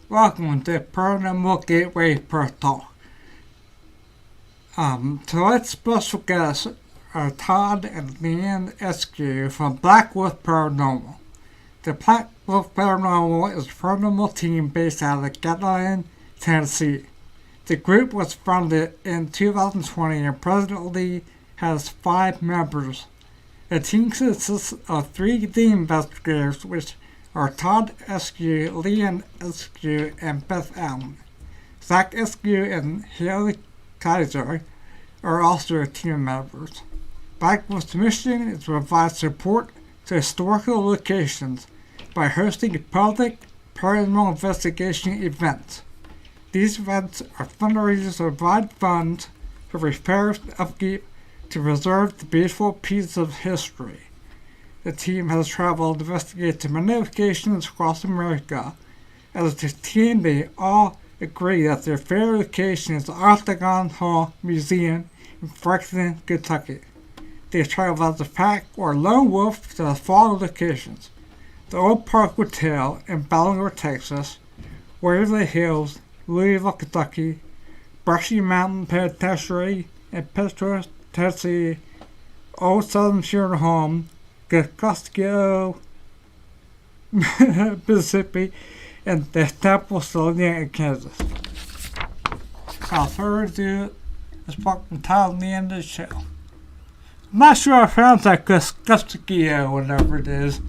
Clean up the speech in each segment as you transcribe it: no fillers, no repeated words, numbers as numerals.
Welcome to Paranormal Gateway Paratalk. Tonight's special guests are Todd and LeAnne Escue from Black Wolf Paranormal. The Black Wolf Paranormal is a paranormal team based out of Gallatin, Tennessee. The group was founded in 2020 and presently has 5 members. The team consists of 3 team investigators, which are Todd Escue, LeAnne Escue, and Beth Allen. Zach Escue and Haley Kaiser are also team members. Black Wolf's mission is to provide support to historical locations by hosting public paranormal investigation events. These events are fundraisers to provide funds for repairs and upkeep to preserve the beautiful pieces of history. The team has traveled to investigate to many locations across America. As a team, they all agree that their favorite location is the Octagon Hall Museum in Franklin, Kentucky. They travel as a pack or lone wolf to the following locations: the Old Park Hotel in Ballingall, Texas; Waverly Hills, Louisville, Kentucky; Brushy Mountain Penitentiary in Pittsburgh, Tennessee; Old Southern Funeral Home, Costco, Mississippi; and the Temple Salonia in Kansas. Without further ado, let's welcome Todd and the end of the show. I'm not sure I found that Costco, whatever it is.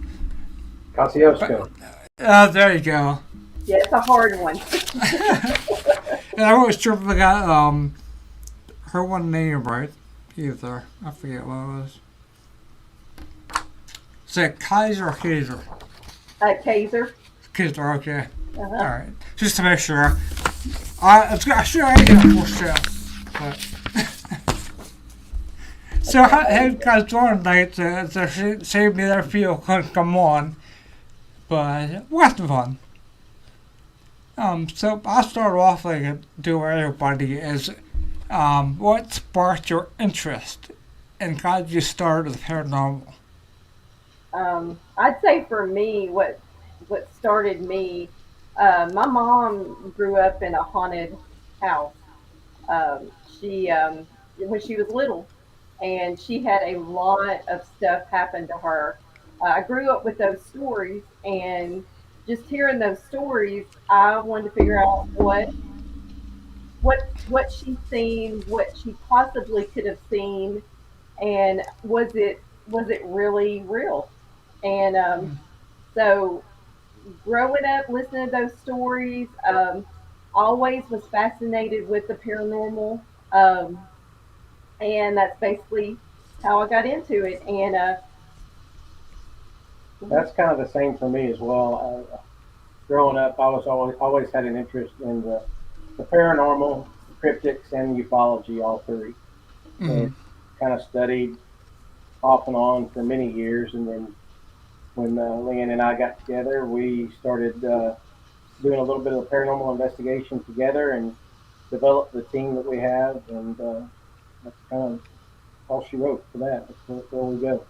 Kosciuszko. There you go. Yeah, it's a hard one. And I wasn't sure if I got her one name right either. I forget what it was. Is it Kaiser or Kaiser? Kaiser. Kaiser, okay. Uh-huh. Alright. Just to make sure. I should have had a full show. But so how you guys doing tonight? To save me that people couldn't come on. But what fun. So I'll start off like I do with everybody is what sparked your interest and got you started with paranormal? I'd say for me, what started me, my mom grew up in a haunted house. She when she was little, and she had a lot of stuff happen to her. I grew up with those stories, and just hearing those stories, I wanted to figure out what she's seen, what she possibly could have seen, and was it really real? And so growing up, listening to those stories, always was fascinated with the paranormal. And that's basically how I got into it. And that's kind of the same for me as well. Growing up, I was always had an interest in the paranormal, cryptics, and ufology, all 3. Mm-hmm. And kind of studied off and on for many years, and then when LeAnne and I got together, we started doing a little bit of paranormal investigation together and developed the team that we have, and that's kind of all she wrote for that. That's where we go.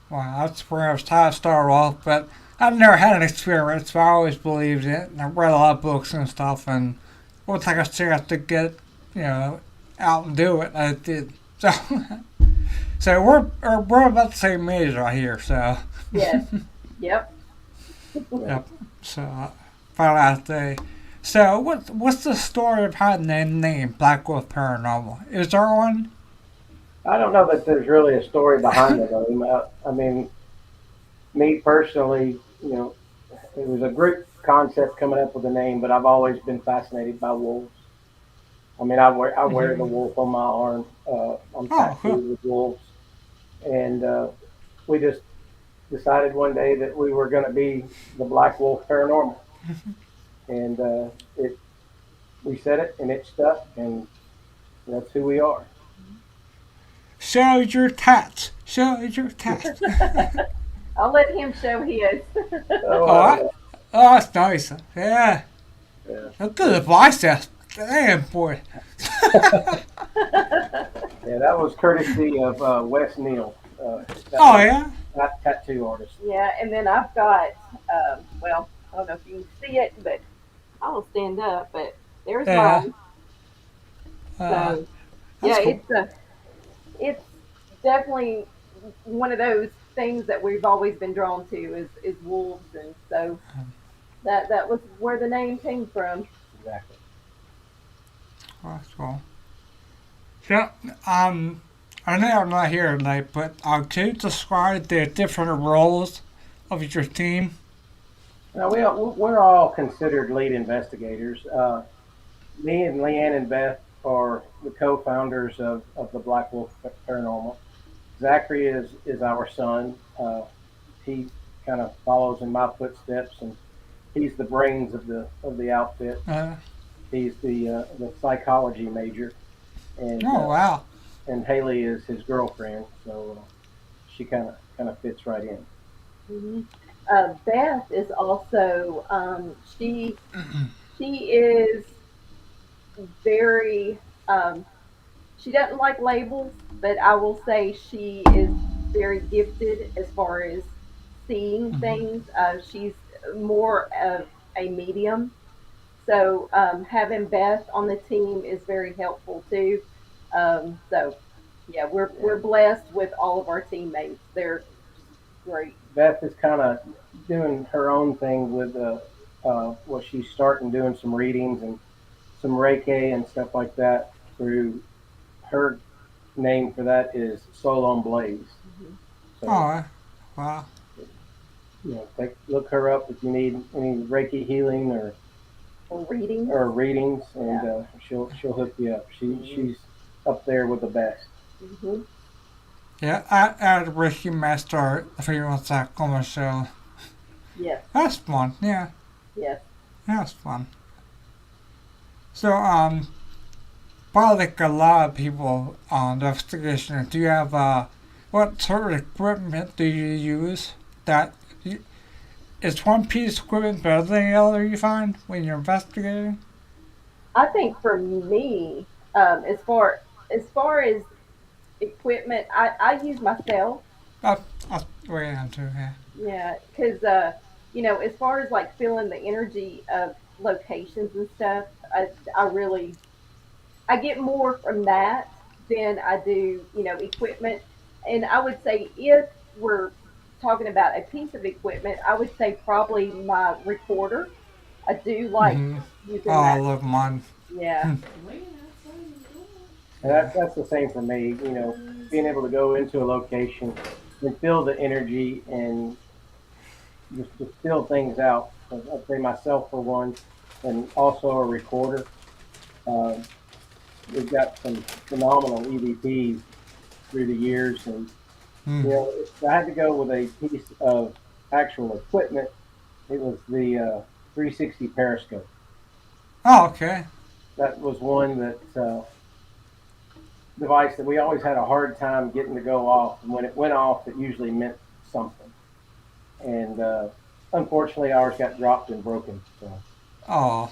Well, that's where I was trying to start off, but I've never had an experience, but I always believed it, and I've read a lot of books and stuff, and once I got a chance to get, out and do it, I did. So we're about the same age right here, so. yes, yep. Yep. So found out today. So what's the story behind the name Black Wolf Paranormal? Is there one? I don't know that there's really a story behind it. I mean, me personally, it was a great concept coming up with a name, but I've always been fascinated by wolves. I mean, I wear the wolf on my arm. I'm Oh, huh. tattooed with wolves, and we just decided one day that we were going to be the Black Wolf Paranormal, and it we said it, and it stuck, and that's who we are. Show your tats. Show your tats. I'll let him show his. So Oh, oh, that's nice. Yeah. yeah, Look at the biceps. Damn, boy. yeah, that was courtesy of Wes Neal. That Oh, was yeah? that tattoo artist. Yeah, and then I've got, well, I don't know if you can see it, but I'll stand up. But there's Yeah. mine. Uh, So yeah, that's cool. it's definitely one of those things that we've always been drawn to is wolves, and so that was where the name came from. Exactly. That's cool. So, I know I'm not here tonight, but can you describe the different roles of your team? Now we're all considered lead investigators. Me and LeAnne and Beth are the co-founders of the Black Wolf Paranormal. Zachary is our son. He kind of follows in my footsteps, and he's the brains of the outfit. Uh, He's the psychology major, and oh, wow. and Haley is his girlfriend, so she kind of fits right in. Hmm. Beth is also she is very she doesn't like labels, but I will say she is very gifted as far as seeing Mhm. things. She's more of a medium. So having Beth on the team is very helpful too. So yeah, Yeah. we're blessed with all of our teammates. They're great. Beth is kind of doing her own thing with well, she's starting doing some readings and some Reiki and stuff like that through her name for that is Soul on Blaze. Hmm. So, Oh, wow. look her up if you need any Reiki healing For reading. or readings, and Yeah. she'll hook you up. Hmm. She's up there with the best. Hmm. Yeah, I had Ricky Master a few months back on my show. Yes. That's fun. Yeah, Yes. that's fun. So, probably like a lot of people on the investigation, do you have, what sort of equipment do you use that you, is one piece of equipment better than the other you find when you're investigating? I think for me, as far as equipment, I use myself. That's the way I'm too, yeah. Yeah, because as far as like feeling the energy of locations and stuff, I really I get more from that than I do, equipment. And I would say if we're talking about a piece of equipment, I would say probably my recorder. I do like Mm-hmm. Oh, using I that. love mine. Yeah. And that's the same for me. Being able to go into a location and feel the energy and just feel things out. I'd say myself for one, and also a recorder. Um, we've got some phenomenal EVPs through the years, and Mm. if I had to go with a piece of actual equipment, it was the 360 periscope. Oh, okay. That was one that device that we always had a hard time getting to go off, and when it went off, it usually meant something. And unfortunately, ours got dropped and broken. So, Oh,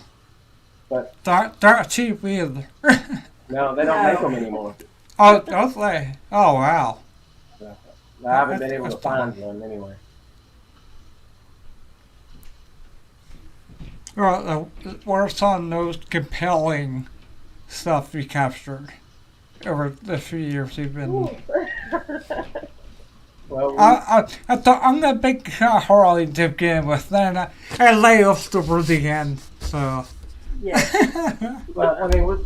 but they're cheap either. no, they don't make No. them anymore. Oh, don't they? Oh, wow. So, I haven't been able That's to the find one. one anyway. Well, what are some of the most compelling stuff you captured over the few years you've been? Ooh. Well, I thought I'm a big Harley to begin with, then I lay off towards the end. So, Yes. well, I mean,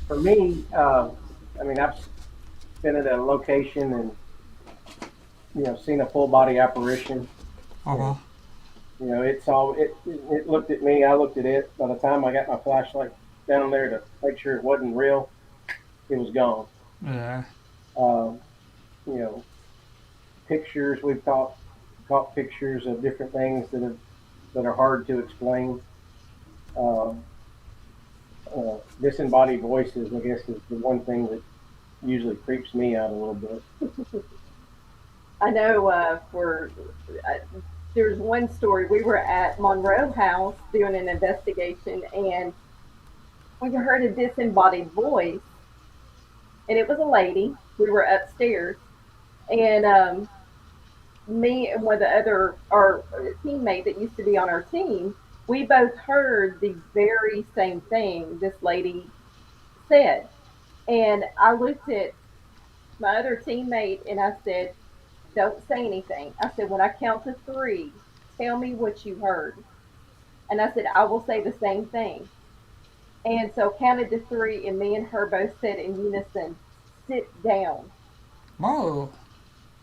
for me, I mean, I've been at a location and seen a full body apparition, and oh, It looked at me, I looked at it. By the time I got my flashlight down there to make sure it wasn't real, it was gone. Yeah. Um, you know, pictures we've caught pictures of different things that are hard to explain. Um, Disembodied voices, I guess, is the one thing that usually creeps me out a little bit. I know there's one story. We were at Monroe House doing an investigation, and we heard a disembodied voice, and it was a lady. We were upstairs, and me and one of the other our teammate that used to be on our team, we both heard the very same thing this lady said. And I looked at my other teammate and I said, "Don't say anything." I said, "When I count to three, tell me what you heard." And I said, "I will say the same thing." And so counted to three, and me and her both said in unison, "Sit down." Whoa.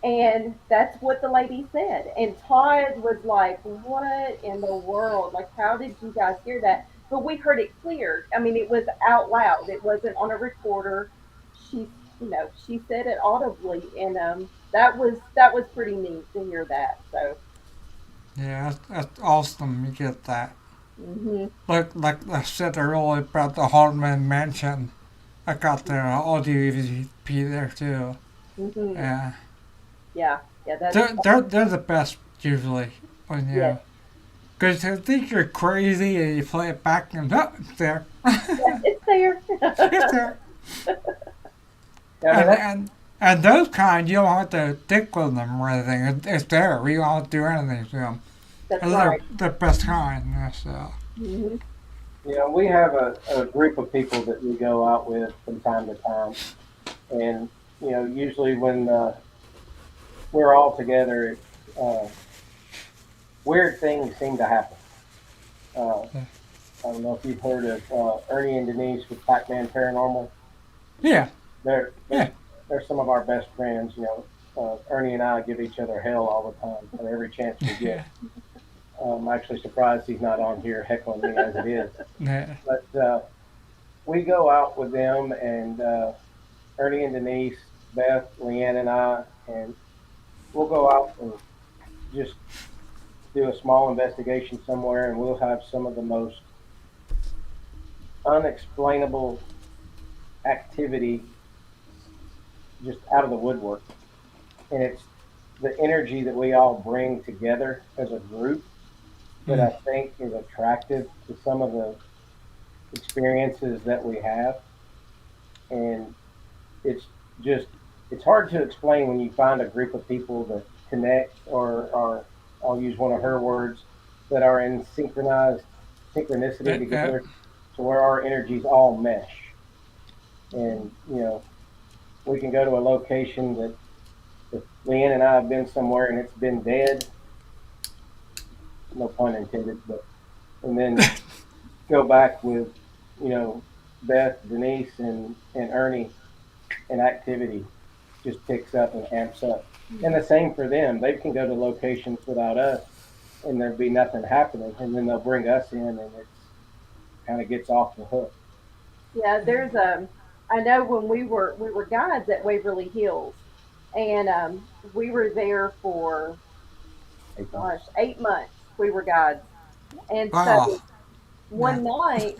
And that's what the lady said. And Todd was like, "What in the world? Like, how did you guys hear that?" But we heard it clear. I mean, it was out loud. It wasn't on a recorder. She, she said it audibly, and that was pretty neat to hear that. So, Yeah, that's awesome. You get that. hmm Like I said earlier about the Hardman Mansion. I got the audio DVD there too. hmm Yeah. yeah, yeah, They're the best usually when yes, you. Because you think you're crazy and you play it back and oh, it's there. yeah, it's there. It's there. Yeah, I mean, And, that's, and, and those kind, you don't have to dick with them or anything. It's there. We don't have to do anything to them. That's And they're right. the best kind. Yeah, so. hmm we have a group of people that we go out with from time to time, and usually when we're all together, weird things seem to happen. Uh, Yeah. I don't know if you've heard of Ernie and Denise with Pac-Man Paranormal. Yeah. They're Yeah. they're they're some of our best friends. Ernie and I give each other hell all the time for every chance we Yeah. get. I'm actually surprised he's not on here heckling me as it is. Yeah. But we go out with them, and Ernie and Denise, Beth, LeAnne, and I, and we'll go out and just do a small investigation somewhere, and we'll have some of the most unexplainable activity just out of the woodwork. And it's the energy that we all bring together as a group that I Mm. think is attractive to some of the experiences that we have. And it's just, it's hard to explain when you find a group of people that connect, or I'll use one of her words, that are in synchronicity Yeah. together to where our energies all mesh. And, we can go to a location that if Leanne and I have been somewhere and it's been dead, no pun intended, but and then go back with, you know, Beth, Denise, and Ernie, and activity just picks up and amps up. And the same for them. They can go to locations without us and there'd be nothing happening. And then they'll bring us in and it's kind of gets off the hook. Yeah, I know when we were guides at Waverly Hills, and we were there for, Hey, gosh, 8 months. We were guides, and so Wow. Yeah. one night,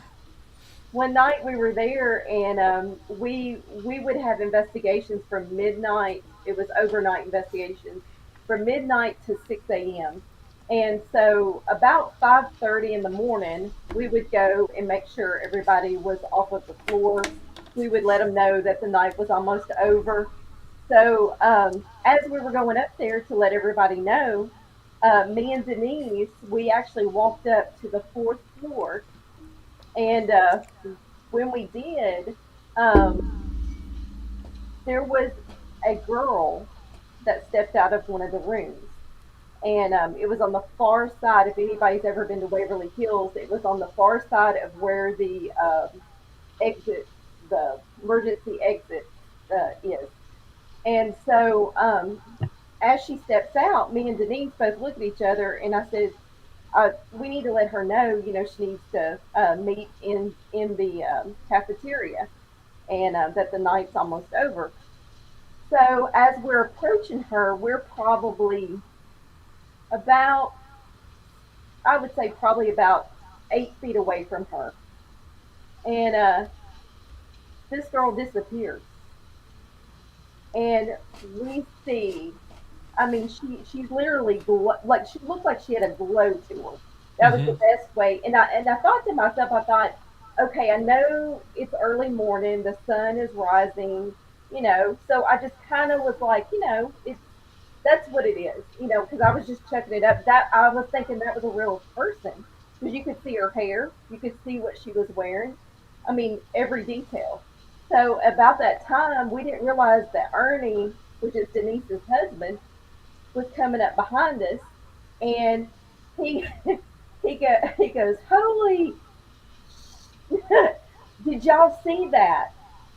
one night we were there, and we would have investigations from midnight. It was overnight investigations from midnight to 6 a.m. And so about 5:30 in the morning, we would go and make sure everybody was off of the floor. We would let them know that the night was almost over. So as we were going up there to let everybody know, me and Denise, we actually walked up to the fourth floor, and when we did, um, there was a girl that stepped out of one of the rooms. And it was on the far side. If anybody's ever been to Waverly Hills, it was on the far side of where the exit, the emergency exit is. And so as she steps out, me and Denise both look at each other, and I said, we need to let her know, she needs to meet in the cafeteria, and that the night's almost over. So as we're approaching her, we're probably about, I would say, probably about 8 feet away from her, and this girl disappears, and we see. I mean, she's literally like she looked like she had a glow to her. That was the Mm-hmm. best way. And I thought to myself, I thought, okay, I know it's early morning, the sun is rising, So I just kind of was like, it's that's what it is, because I was just checking it up. That I was thinking that was a real person because you could see her hair, you could see what she was wearing. I mean, every detail. So about that time, we didn't realize that Ernie, which is Denise's husband, was coming up behind us, and he he goes, "Holy, did y'all see that?"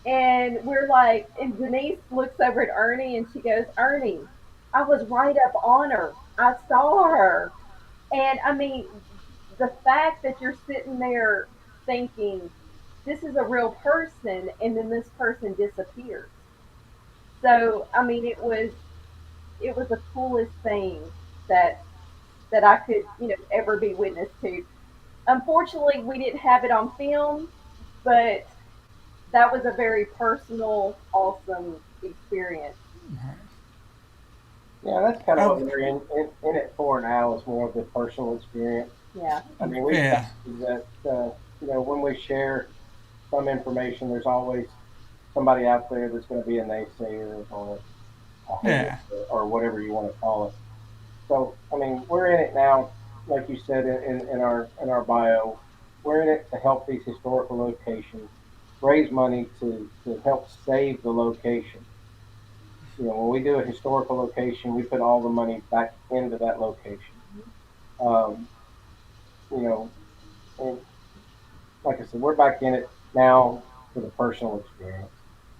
And we're like, and Denise looks over at Ernie, and she goes, "Ernie, I was right up on her. I saw her." And I mean, the fact that you're sitting there thinking this is a real person, and then this person disappears. So I mean, it was the coolest thing that I could, ever be witness to. Unfortunately, we didn't have it on film, but that was a very personal, awesome experience. Yeah, that's kind of Oh, what we're in it for now, is more of the personal experience. Yeah. I mean, we yeah, found that, when we share some information, there's always somebody out there that's going to be a naysayer or a hater yeah, or whatever you want to call it. So, I mean, we're in it now, like you said in our bio. We're in it to help these historical locations raise money to help save the location. When we do a historical location, we put all the money back into that location. Um, you know, and like I said, we're back in it now for the personal experience.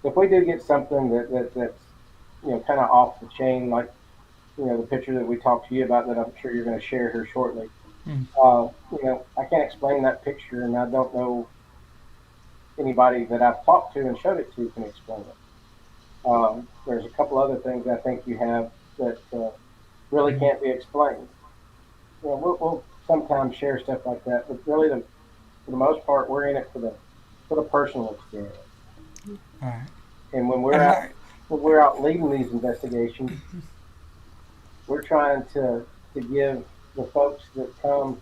If we do get something that's kind of off the chain, like the picture that we talked to you about, that I'm sure you're going to share here shortly. mm, I can't explain that picture, and I don't know anybody that I've talked to and showed it to can explain it. There's a couple other things I think you have that really mm, can't be explained. We'll sometimes share stuff like that, but really, for the most part, we're in it for the personal experience. right. And when we're And out when we're out leading these investigations, we're trying to give the folks that come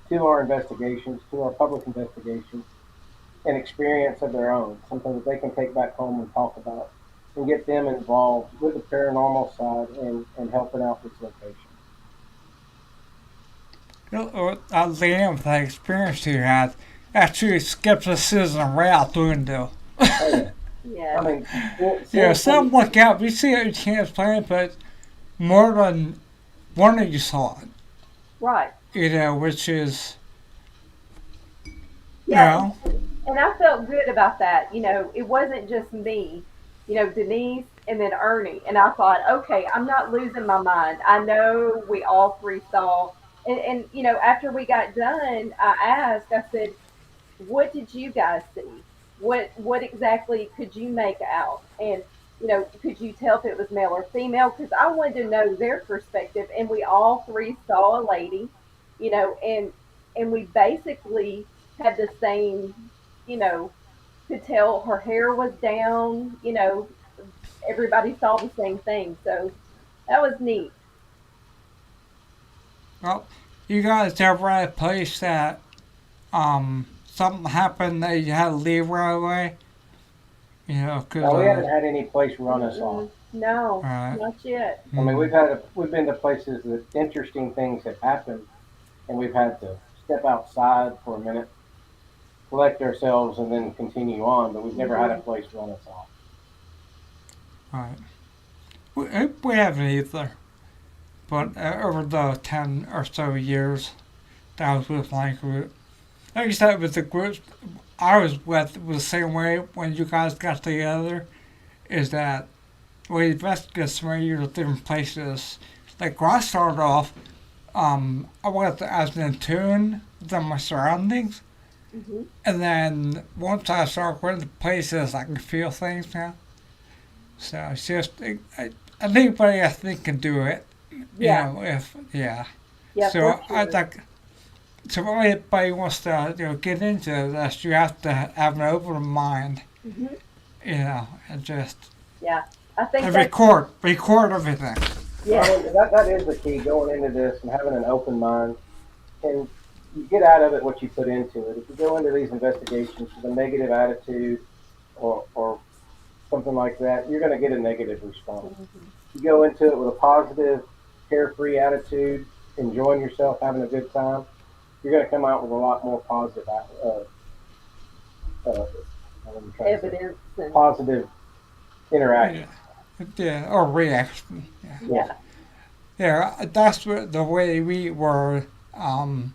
to our investigations, to our public investigations, an experience of their own, something that they can take back home and talk about, and get them involved with the paranormal side and helping out this location. LeAnne, with the experience you had, actually skepticism right out the window. Oh yeah, I Yes. mean, Yeah, seeing some things. look out, we see it, you can't explain it, but more than one of you saw it, Right. which is, you Yeah. know, And I felt good about that. It wasn't just me, Denise and then Ernie. And I thought, okay, I'm not losing my mind. I know we all three saw. And after we got done, I asked, I said, what did you guys see? What exactly could you make out? And could you tell if it was male or female? Because I wanted to know their perspective. And we all three saw a lady, and we basically had the same, you know, could tell her hair was down. Everybody saw the same thing. So that was neat. well, you guys ever at a place that, something happened that you had to leave right away? Because, Now we haven't had any place run us off. Mm-mm. No, alright, not yet. I mean, mm, we've been to places that interesting things have happened, and we've had to step outside for a minute, collect ourselves, and then continue on. But we've never had a Hmm. place run us off. alright. We haven't either, but over the 10 or so years that I was with my group, like you said, with the groups I was with was the same way when you guys got together, is that we investigate some of your different places. Like where I started off, I was as in tune with my surroundings. Mm-hmm. And then once I start going to places, I can feel things now. So it's just, anybody I think can do it. Yeah. Yeah. Yeah, So for I sure. think, so if anybody wants to, get into this, you have to have an open mind, Mm-hmm. and just, Yeah. I think and that's, record everything. yeah. Well, that is the key going into this and having an open mind. And you get out of it what you put into it. If you go into these investigations with a negative attitude or something like that, you're going to get a negative response. Mm-hmm. You go into it with a positive, carefree attitude, enjoying yourself, having a good time, you're going to come out with a lot more positive, what am I trying to say? Evidence and Positive interaction. Yeah, or reaction. Yeah. yeah. Yeah, that's the way we were. And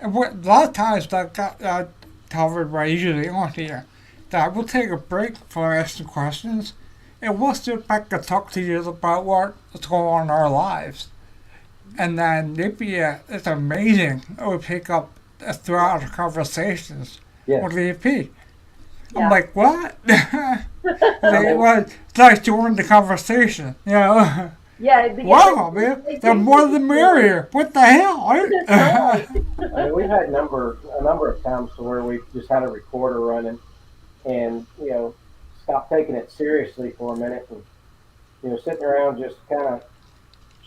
a lot of times that got covered by usually on here. That we'll take a break for asking questions, and we'll sit back and talk to you about what's going on in our lives. And then it's amazing. We pick up throughout our conversations Yes. with the EP. I'm Yeah. like, what? Okay. Well, it's like joining the conversation, Yeah. Wow, man, the more the merrier. What the hell? Right. I mean, we've had a number of times to where we just had a recorder running, and stop taking it seriously for a minute, and sitting around just kind of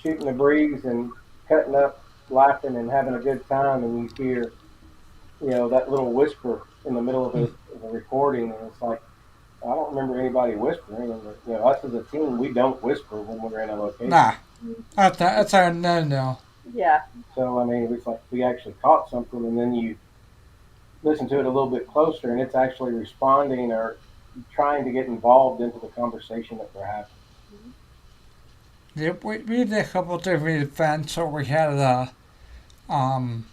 shooting the breeze and cutting up, laughing and having a good time, and you hear that little whisper in the middle of the recording, and it's like I don't remember anybody whispering, and us as a team, we don't whisper when we're in a location. Nah, that's a no. Yeah. So I mean, it's like we actually caught something, and then you listen to it a little bit closer, and it's actually responding or trying to get involved into the conversation that we're having. Yep, we did a couple different events where we had um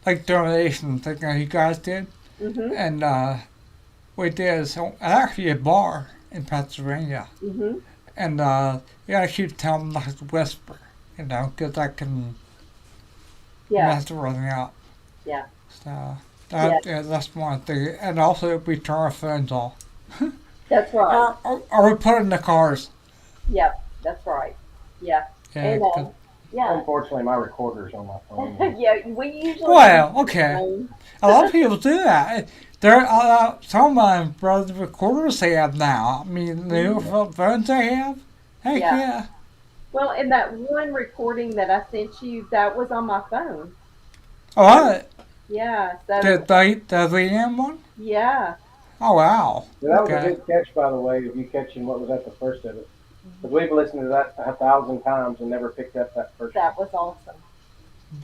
like donations like you guys did, Mm-hmm. and we did actually a bar in Pennsylvania, Mm-hmm. and you gotta keep telling them not to whisper, because that can Yeah. mess everything up. Yeah. So Yeah. that's one thing, and also we turn our phones off, That's right. or we put it in the cars. Yep. That's right. Yeah. Yeah, And 'cause- yeah. Unfortunately, my recorder's on my phone. Yeah. We usually. well, okay. A lot of people do that. Some of my brother's recorders they have now. I mean, the new phones they have. Heck Yeah. yeah. Well, and that one recording that I sent you, that was on my phone. Oh, what? Yeah. So The LeAnne one? yeah. Oh, wow. Yeah, that was a Okay. good catch, by the way, of you catching what was at the first of it. Because we've listened to that 1,000 times and never picked up that first. That was awesome.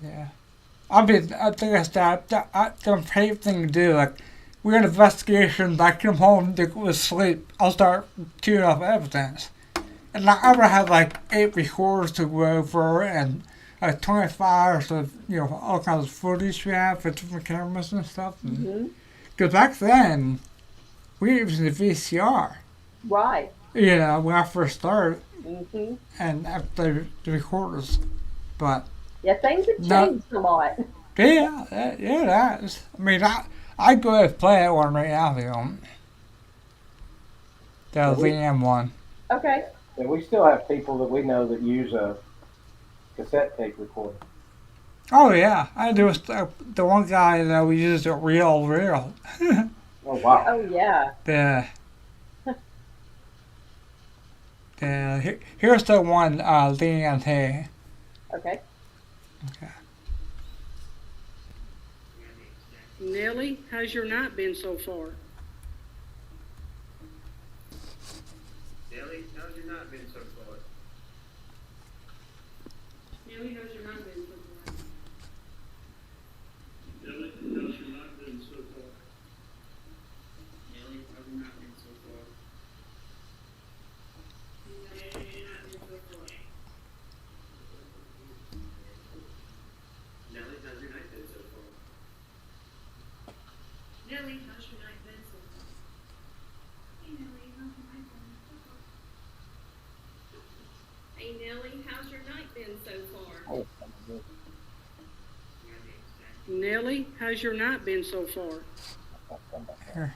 Yeah. I think that's the favorite thing to do. Like, we're in investigations. I come home to go to sleep. I'll start queuing up evidence. And I ever had like 8 recorders to go over and like 25 of, all kinds of footage we have for different cameras and stuff. Mm-hmm. Because back then, we were using the VCR, Right. when I first started, Mm-hmm. and after the recorders. But, Yeah. Things have No. changed a lot. that is. I mean, I'd go ahead and play that one right now, the LeAnne one. Okay. And we still have people that we know that use a cassette tape recorder. Oh, yeah. There was the one guy that we used it real. Oh, wow. Oh yeah. Yeah. Here's the one, LeAnne Hay. Okay. Okay. Nellie, how's your night been so far? Nelly, how's your night been so far? Nellie, how's your night been so far? Nelly, how's your night been so far? Nelly, how's your night been so far? Nelly, how's your night been so far? Nellie, how's your night been so far? Hey Nellie, how's your night been so far? Oh, Nellie, how's your night been so far? Here.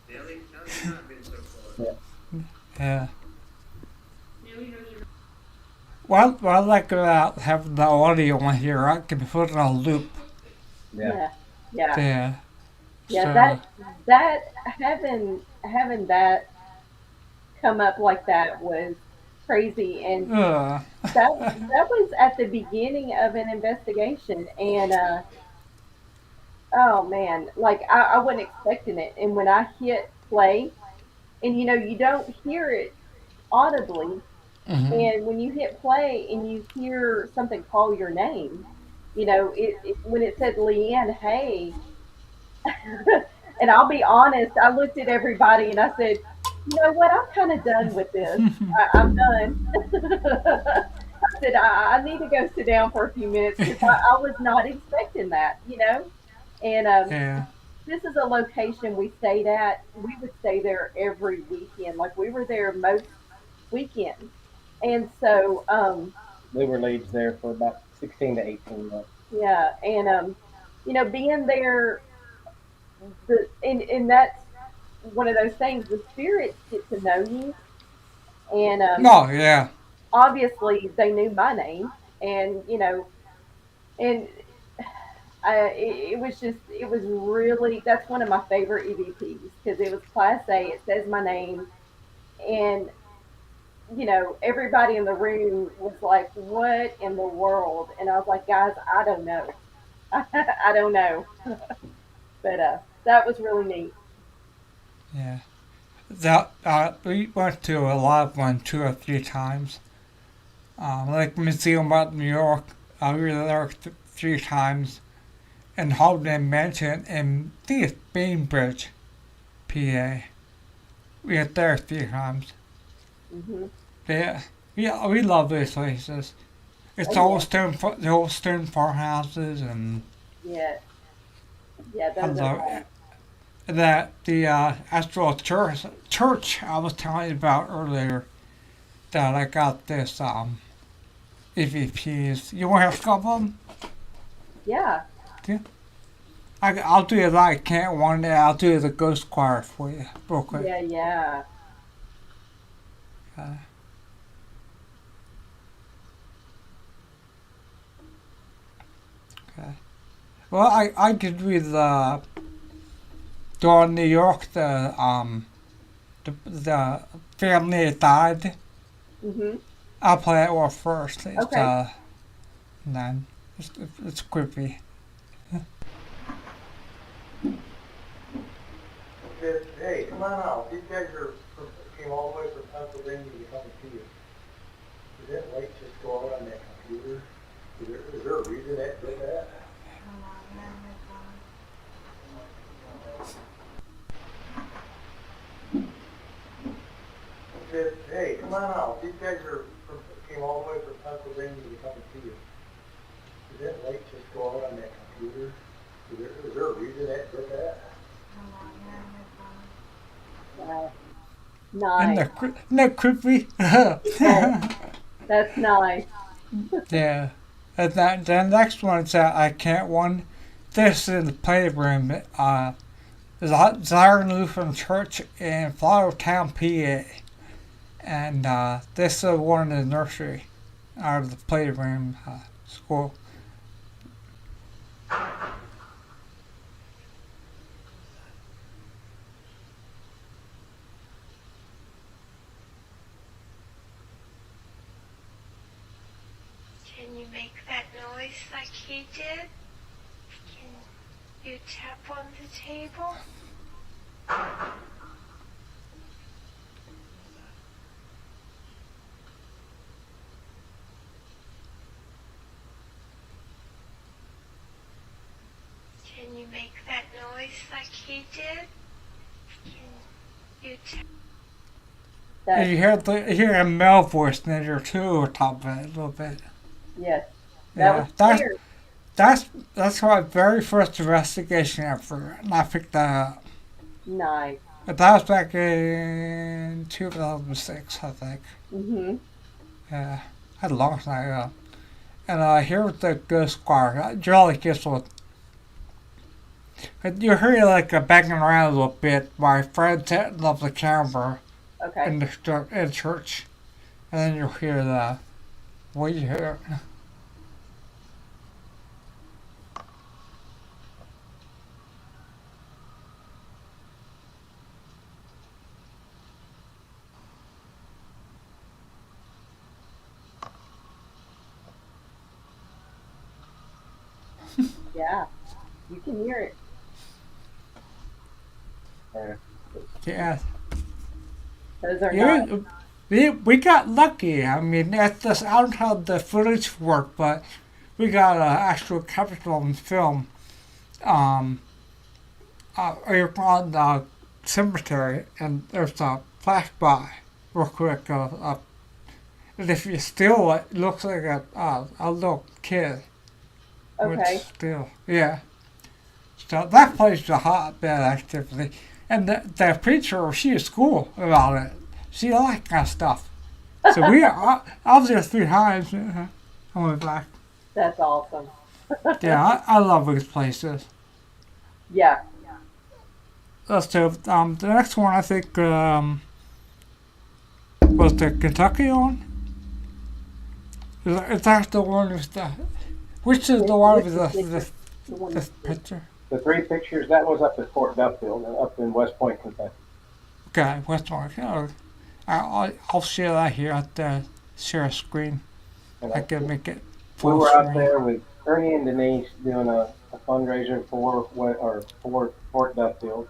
Nelly, how's your night been so far? Yeah. Nellie, how's your Well, I like having the audio on here. I can put it on loop. Yeah. Yeah. Yeah. Yeah, So, that having that come up like that was crazy, and that was at the beginning of an investigation, and oh man, like I wasn't expecting it, and when I hit play, and you don't hear it audibly, mhm. and when you hit play and you hear something call your name, when it said LeAnne, hey. And I'll be honest, I looked at everybody and I said, you know what, I'm kind of done with this. I'm done. I said, I need to go sit down for a few minutes because I was not expecting that. And Yeah. this is a location we stayed at. We would stay there every weekend. Like we were there most weekends. And so, We were leads there for about 16 to 18 months. yeah. And, being there, and that's one of those things. The spirits get to know you, and No, yeah. obviously they knew my name, and and it was really, that's one of my favorite EVPs because it was Class A. It says my name, and everybody in the room was like, "What in the world?" And I was like, "Guys, I don't know, I don't know," but that was really neat. Yeah. That we went to a live one 2 or 3 times. Like Museum of New York, we were there 3 times. And Holden Mansion and I think it's Bainbridge, PA. We were there 3 times. Hmm. Yeah, we love these places. It's Oh all yeah, the old stone farmhouses, and yeah, yeah. I Those are love fun. it. That the Astral Church I was telling you about earlier. That I got this EVPs. You want to have a couple of them? Yeah. Yeah. I'll do that. I can't one day. I'll do the ghost choir for you real quick. Yeah, yeah. Uh, okay. Well, I could read the during New York the family that died. Mhm. I'll play it all first. It's Okay. then it's creepy. Hey, come on out. These guys came all the way from Pennsylvania to come see you. Did that light just go out on that computer? Is there a reason that did that? Hey, come on out. These guys came all the way from Pennsylvania to come see you. Did that light just go out on that computer? Is there a reason that did that? Wow. And Nice. they're creepy. Yes, that's nice. Yeah. And that the next one's that I can't one. This in the playroom. Zion Lutheran Church in Flowertown, PA. And this is one in the nursery out of the playroom school. Can you make that noise like he did? Can you tap on the table? Can you make that noise like he did? Can you tap? And you hear a male voice in there too, on top of it a little bit. Yes, that Yeah, was weird. that's my very first investigation ever, and I picked that up. Nice. But that was back in 2006, I think. Mhm. Yeah, had a long time ago. And here's the good squire. Jolly gets one. You hear like a banging around a little bit. My friend setting up the camera Okay. in church, and then you'll hear the. What you hear? Yeah. You can hear it. Yeah. Those are Yeah, not. we got lucky. I mean, that's just, I don't know how the footage worked, but we got an actual capital on film. On the cemetery, and there's a flash by real quick. And if you still, it looks like a little kid. Okay. Which still, yeah. So that place is a hotbed activity. And the preacher, she was cool about it. She liked that kind of stuff. So I was there 3 times. I went back. That's awesome. Yeah, I love these places. Yeah. So the next one I think was the Kentucky one. Is that the one with the? Which is the one with the picture? The 3 pictures, that was up at Fort Duffield, up in West Point, Kentucky. Okay, West Point. I'll share that here at the share screen. I can make it We full were screen. out there with Ernie and Denise doing a fundraiser for Fort Duffield.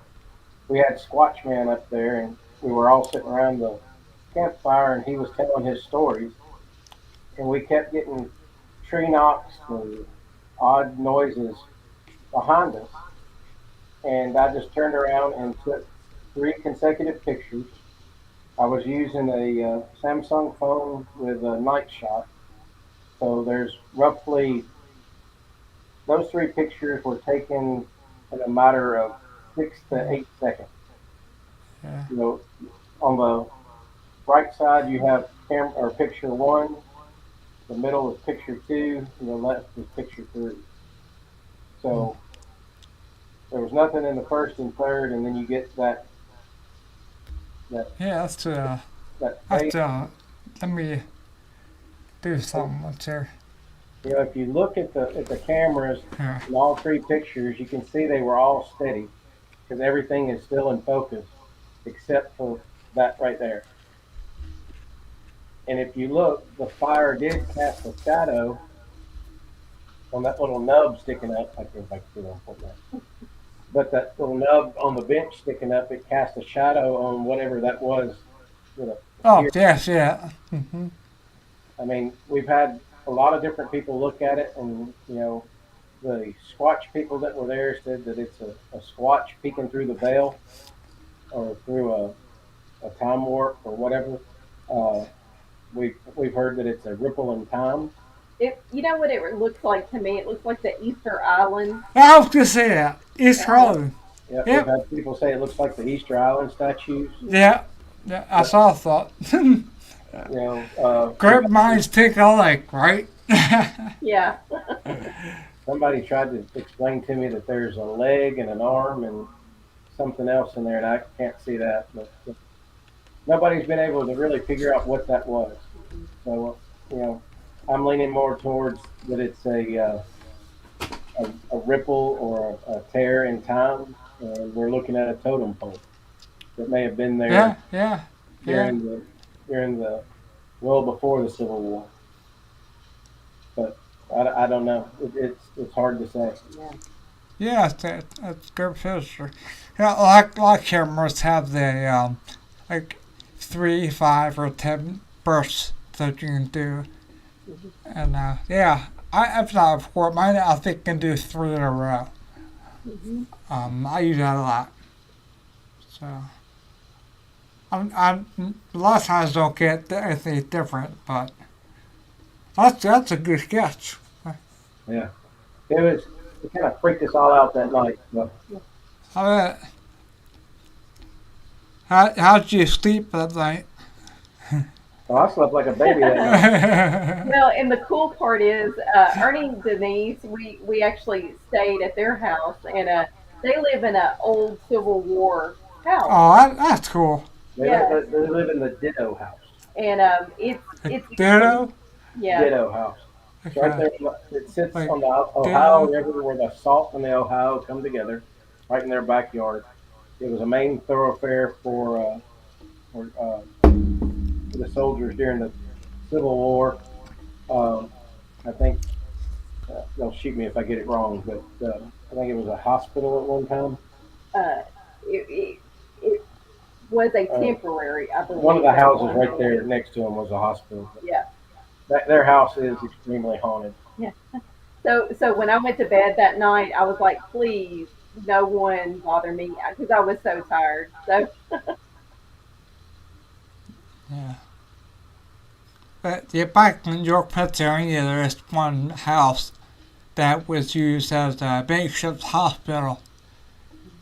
We had Squatch Man up there, and we were all sitting around the campfire, and he was telling his stories. And we kept getting tree knocks and odd noises behind us. And I just turned around and took 3 consecutive pictures. I was using a Samsung phone with a night shot. So there's roughly, those 3 pictures were taken in a matter of 6 to 8 seconds. Yeah. You know, on the right side you have picture 1, the middle is picture 2, and the left is picture 3. So there was nothing in the first and third, and then you get that. Yeah, that's Face. let me do something up there. You know, if you look at the cameras Yeah. in all 3 pictures, you can see they were all steady because everything is still in focus except for that right there. And if you look, the fire did cast a shadow on that little nub sticking up. I can't put that. But that little nub on the bench sticking up, it cast a shadow on whatever that was. You know, Oh, here. yes, yeah. Mm-hmm. I mean, we've had a lot of different people look at it, and you know, the Squatch people that were there said that it's a Squatch peeking through the veil or through a time warp or whatever. We've heard that it's a ripple in time. You know what it looks like to me? It looks like the Easter Island. I was gonna say that. East Harlem. Yeah, Yep. we've had people say it looks like the Easter Island statues. Yeah. Yeah, I saw thought. You know, Great minds think alike, right? Yeah. somebody tried to explain to me that there's a leg and an arm and something else in there, and I can't see that. But nobody's been able to really figure out what that was. So, you know, I'm leaning more towards that it's a ripple or a tear in time, and we're looking at a totem pole that may have been there Yeah. during the well before the Civil War. But I don't know. It's hard to say. Yeah. Yeah, that's good picture. Yeah, like cameras have the like 3, 5, or 10 bursts that you can do, and yeah, I've done it before. Mine I think can do 3 in a row. I use that a lot. So I'm a lot of times don't get anything different, but that's a good sketch. Yeah, it kind of freaked us all out that night. So. How'd you sleep that night? Oh, I slept like a baby that night. Well, and the cool part is, Ernie and Denise, we actually stayed at their house, and they live in an old Civil War house. Oh, that's cool. Yeah. They live in the Ditto house. And it's Ditto? yeah. Ditto house. It's right Okay. there. It sits Like on the Ohio Ditto? River where the Salt and the Ohio come together, right in their backyard. It was a main thoroughfare for the soldiers during the Civil War. I think they'll shoot me if I get it wrong, but I think it was a hospital at one time. Uh, it was a temporary, I believe. One of the houses right there next to them was a hospital. Yeah. Their house is extremely haunted. Yeah. So when I went to bed that night, I was like, please, no one bother me, because I was so tired. So Yeah. But yeah, back in York, Pennsylvania, there is one house that was used as a makeshift hospital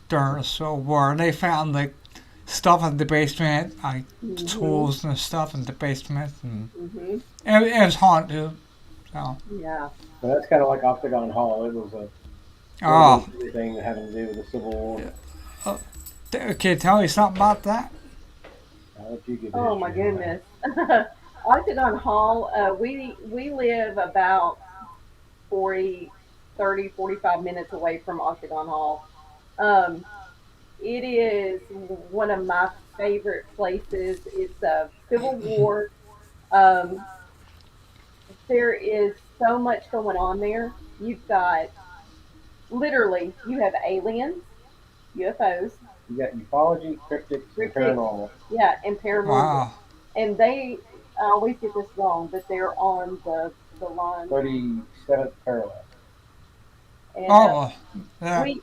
during the Civil War. And they found like stuff in the basement, like tools and stuff in the basement, and it was haunted. So yeah. But that's kind of like Octagon Hall. It was everything having to do with the Civil War. Can you tell me something about that? I'll let you give Oh my goodness. Octagon Hall, we live about 45 minutes away from Octagon Hall. It is one of my favorite places. It's a Civil War. There is so much going on there. You've got, literally, you have aliens, UFOs. You got ufology, cryptics, and paranormal. Yeah, and paranormal. Wow. And I always get this wrong, but they're on the line. 37th parallel. And yeah.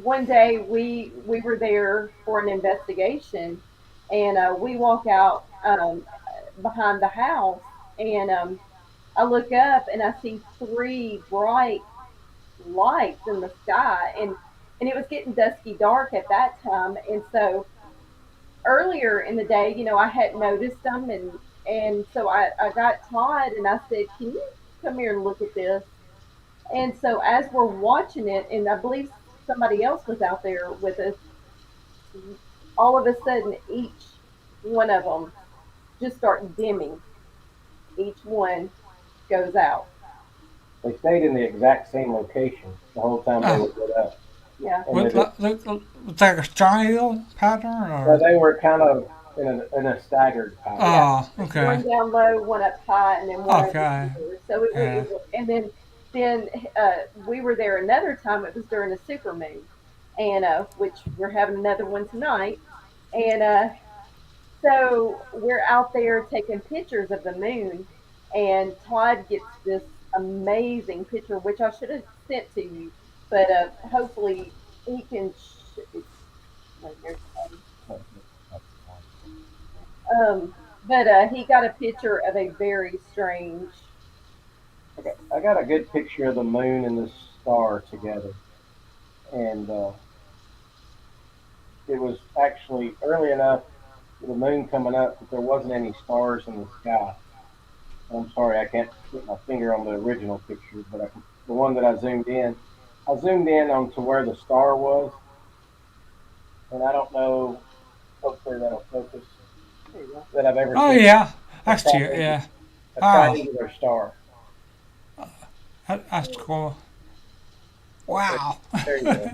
one day we were there for an investigation, and we walk out behind the house, and I look up and I see 3 bright lights in the sky, and it was getting dusky dark at that time, and so earlier in the day, I hadn't noticed them, and so I got Todd and I said, can you come here and look at this? And so as we're watching it, and I believe somebody else was out there with us, all of a sudden each one of them just start dimming. Each one goes out. They stayed in the exact same location the whole time they were lit up. Yeah. Look like a triangle pattern? Or? So they were kind of in a staggered pattern. Oh, okay. One down low, one up high, and then one Okay. up here. So and then we were there another time. It was during a super moon, and which we're having another one tonight. And so we're out there taking pictures of the moon, and Todd gets this amazing picture, which I should have sent to you, but hopefully he can. But he got a picture of a very strange. Okay, I got a good picture of the moon and the star together, and it was actually early enough for the moon coming up that there wasn't any stars in the sky. I'm sorry, I can't put my finger on the original picture, but the one that I zoomed in onto where the star was, and I don't know, hopefully that'll focus, that I've ever Oh, seen. yeah. Actually, yeah. A triangular star. That's cool. Wow. There you go.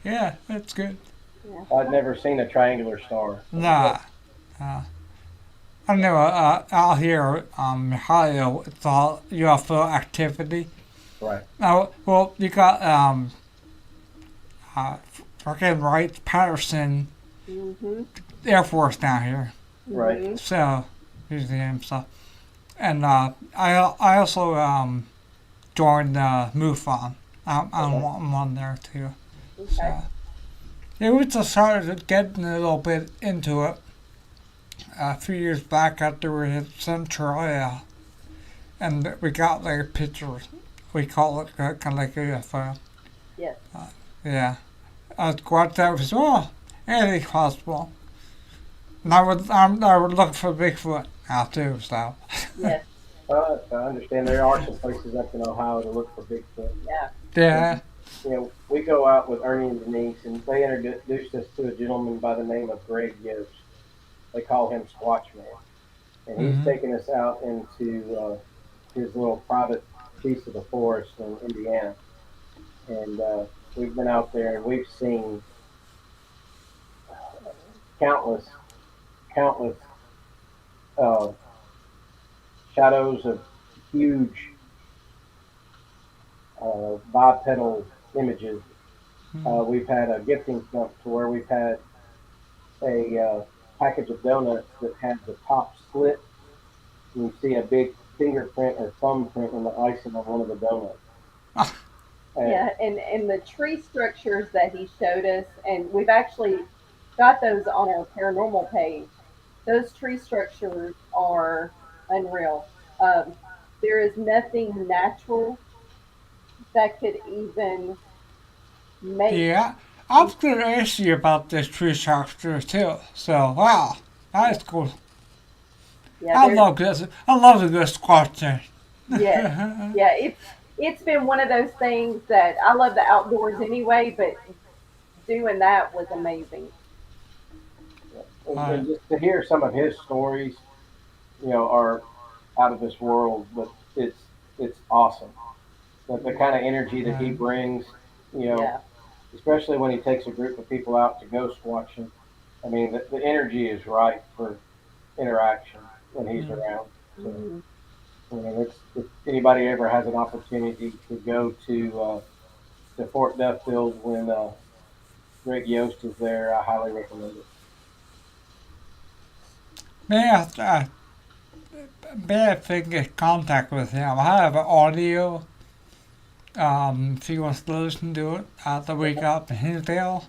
Yeah, that's good. I'd never seen a triangular star. Nah. I know out here Ohio, it's all UFO activity. Right. Well, you got freaking Wright Patterson Air Force down here. Right. So, museum stuff. And I also joined MUFON. I'm on there too. Okay. So, yeah, we just started getting a little bit into it a few years back after we hit Centralia. And we got like a picture. We call it kind of like a UFO. Yes. Yeah. I was quite there was, anything possible. And I would look for Bigfoot. out too. So Yes. I understand there are some places up in Ohio to look for Bigfoot. Yeah. yeah. You know, we go out with Ernie and Denise, and they introduced us to a gentleman by the name of Greg Yost. They call him Squatch Man, and he's Mm-hmm. taken us out into his little private piece of the forest in Indiana, and we've been out there and we've seen countless, countless uh, shadows of huge bipedal images. We've had a gifting stump to where we've had a package of donuts that has the top slit, and you see a big fingerprint or thumbprint in the icing on one of the donuts. And Yeah, and the tree structures that he showed us, and we've actually got those on our paranormal page. Those tree structures are unreal. Um, there is nothing natural that could even make. Yeah. I was going to ask you about this tree structure too. So wow, Yeah, that's cool. yeah, there's I love a good squatching. yes, yeah. It's been one of those things that I love the outdoors anyway, but doing that was amazing. Alright. and just to hear some of his stories, you know, are out of this world. But it's awesome. The kind of energy that he brings, you know, Yeah. especially when he takes a group of people out to ghost watching. I mean, the energy is right for interaction when he's around. So, Mhm. I mean, if anybody ever has an opportunity to go to Fort Duffield when Greg Yost is there, I highly recommend it. Man, bad thing get contact with him. I have an audio. If he wants to listen to it after we got up in Hinsdale.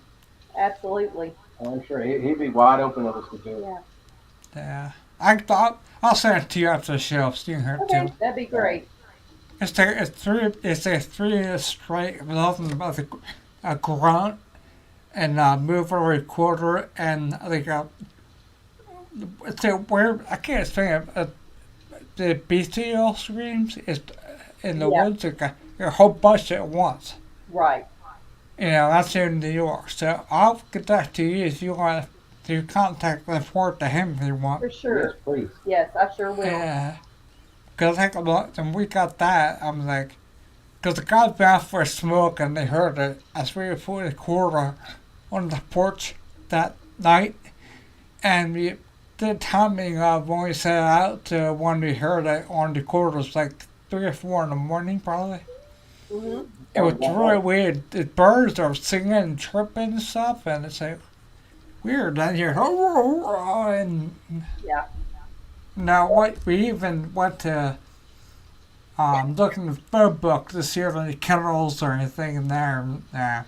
Absolutely. I'm sure he'd be wide open to listen to it. Yeah. Yeah. I'll send it to you after the show so you can hear it too. Okay, that'd be Right. great. It's a 3 straight with nothing about a grunt and move a recorder and like it's a weird I can't explain it. The bestial screams is in the Yeah. woods like a whole bunch at once. Right. You know, that's in New York. So I'll get that to you if you want to contact the fort to him if you want. For Yes, sure. please. Yes, I sure will. Yeah. Because I think about when we got that, I'm like, because the guys been out for a smoke and they heard it as we were putting a quarter on the porch that night. And we did timing of when we set out to when we heard it on the quarter was like 3 or 4 in the morning probably. Mhm. It was Sounds about really right. weird. The birds are singing and chirping and stuff, and it's like weird. And you're and Yeah. now what we even went to look in the phone book to see if there are any kennels or anything in there. Nah.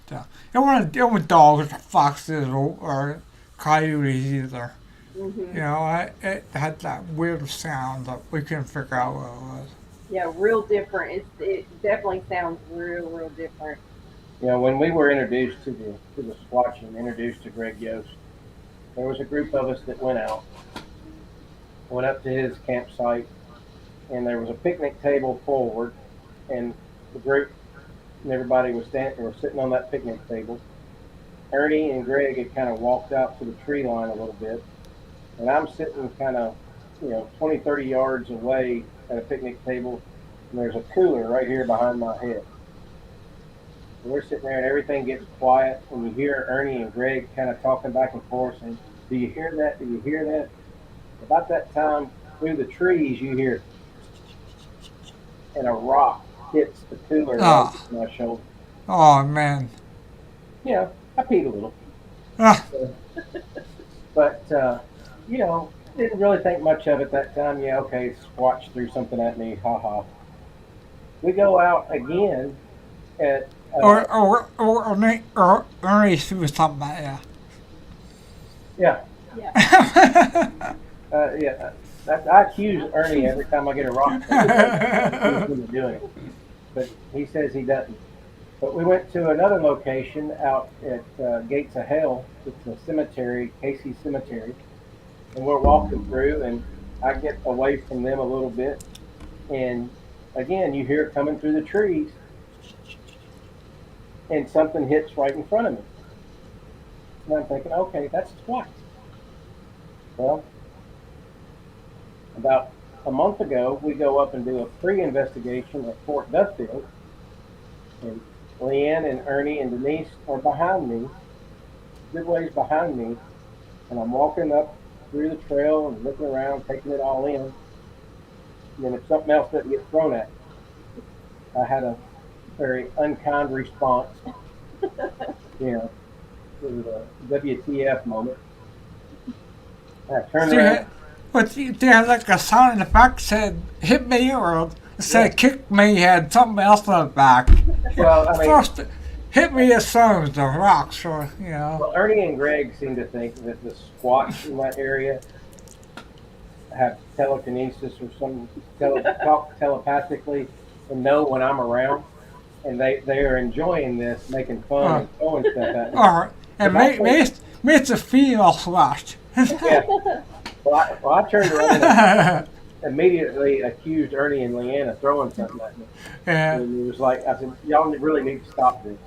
So, it wasn't dogs or foxes or coyotes either. You Mhm. know, it had that weird sound that we couldn't figure out what it was. Yeah, real different. It definitely sounds real different. You know, when we were introduced to the Squatch and introduced to Greg Yost, there was a group of us that went out, went up to his campsite, and there was a picnic table forward, and the group and everybody was standing or sitting on that picnic table. Ernie and Greg had kind of walked out to the tree line a little bit, and I'm sitting kind of, you know, 20, 30 yards away at a picnic table, and there's a cooler right here behind my head. And we're sitting there, and everything gets quiet, and you hear Ernie and Greg kind of talking back and forth, saying, "Do you hear that? Do you hear that?" About that time, through the trees, you hear, and a rock hits the cooler right Ah, on my shoulder. oh man. Yeah, I peed a little. Ah, But you know, didn't really think much of it that time. Yeah, okay, Squatch threw something at me, haha. We go out again at or Ernie was talking about yeah, Yeah. yeah. I accuse Ernie every time I get a rock thrown yeah. into doing it, but he says he doesn't. But we went to another location out at Gates of Hell. It's a cemetery, Casey Cemetery, and we're walking through, and I get away from them a little bit, and again, you hear it coming through the trees, and something hits right in front of me. And I'm thinking, okay, that's twice. Well, about a month ago, we go up and do a pre-investigation at Fort Duffield, and LeAnne and Ernie and Denise are behind me, good ways behind me, and I'm walking up through the trail and looking around, taking it all in. And then if something else doesn't get thrown at me, I had a very unkind response. You know, it was a WTF moment. I turned around. But you had like a sign in the back said, hit me, or said kick me, had something else on the back. Well, I mean, First, hit me as soon as the rocks, or, you know. well, Ernie and Greg seem to think that the squats in that area have telekinesis or some talk telepathically and know when I'm around, and they are enjoying this, making fun and throwing stuff at me. Or, and me it's a female squash. Yeah. Well, I turned around and immediately accused Ernie and LeAnne of throwing something at me. Yeah. And it was like, I said, y'all really need to stop this.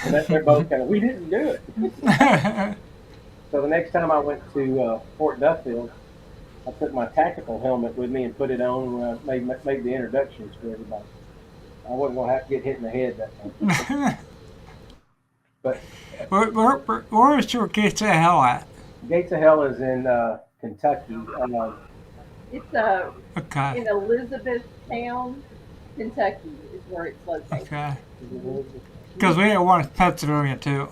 And they're both kind of, we didn't do it. So the next time I went to Fort Duffield, I took my tactical helmet with me and put it on when I made the introductions for everybody. I wasn't going to have to get hit in the head that time. But where is your Gates of Hell at? Gates of Hell is in Kentucky. It's Okay. in Elizabethtown, Kentucky is where it's located. Okay. Because we had one in Pennsylvania too.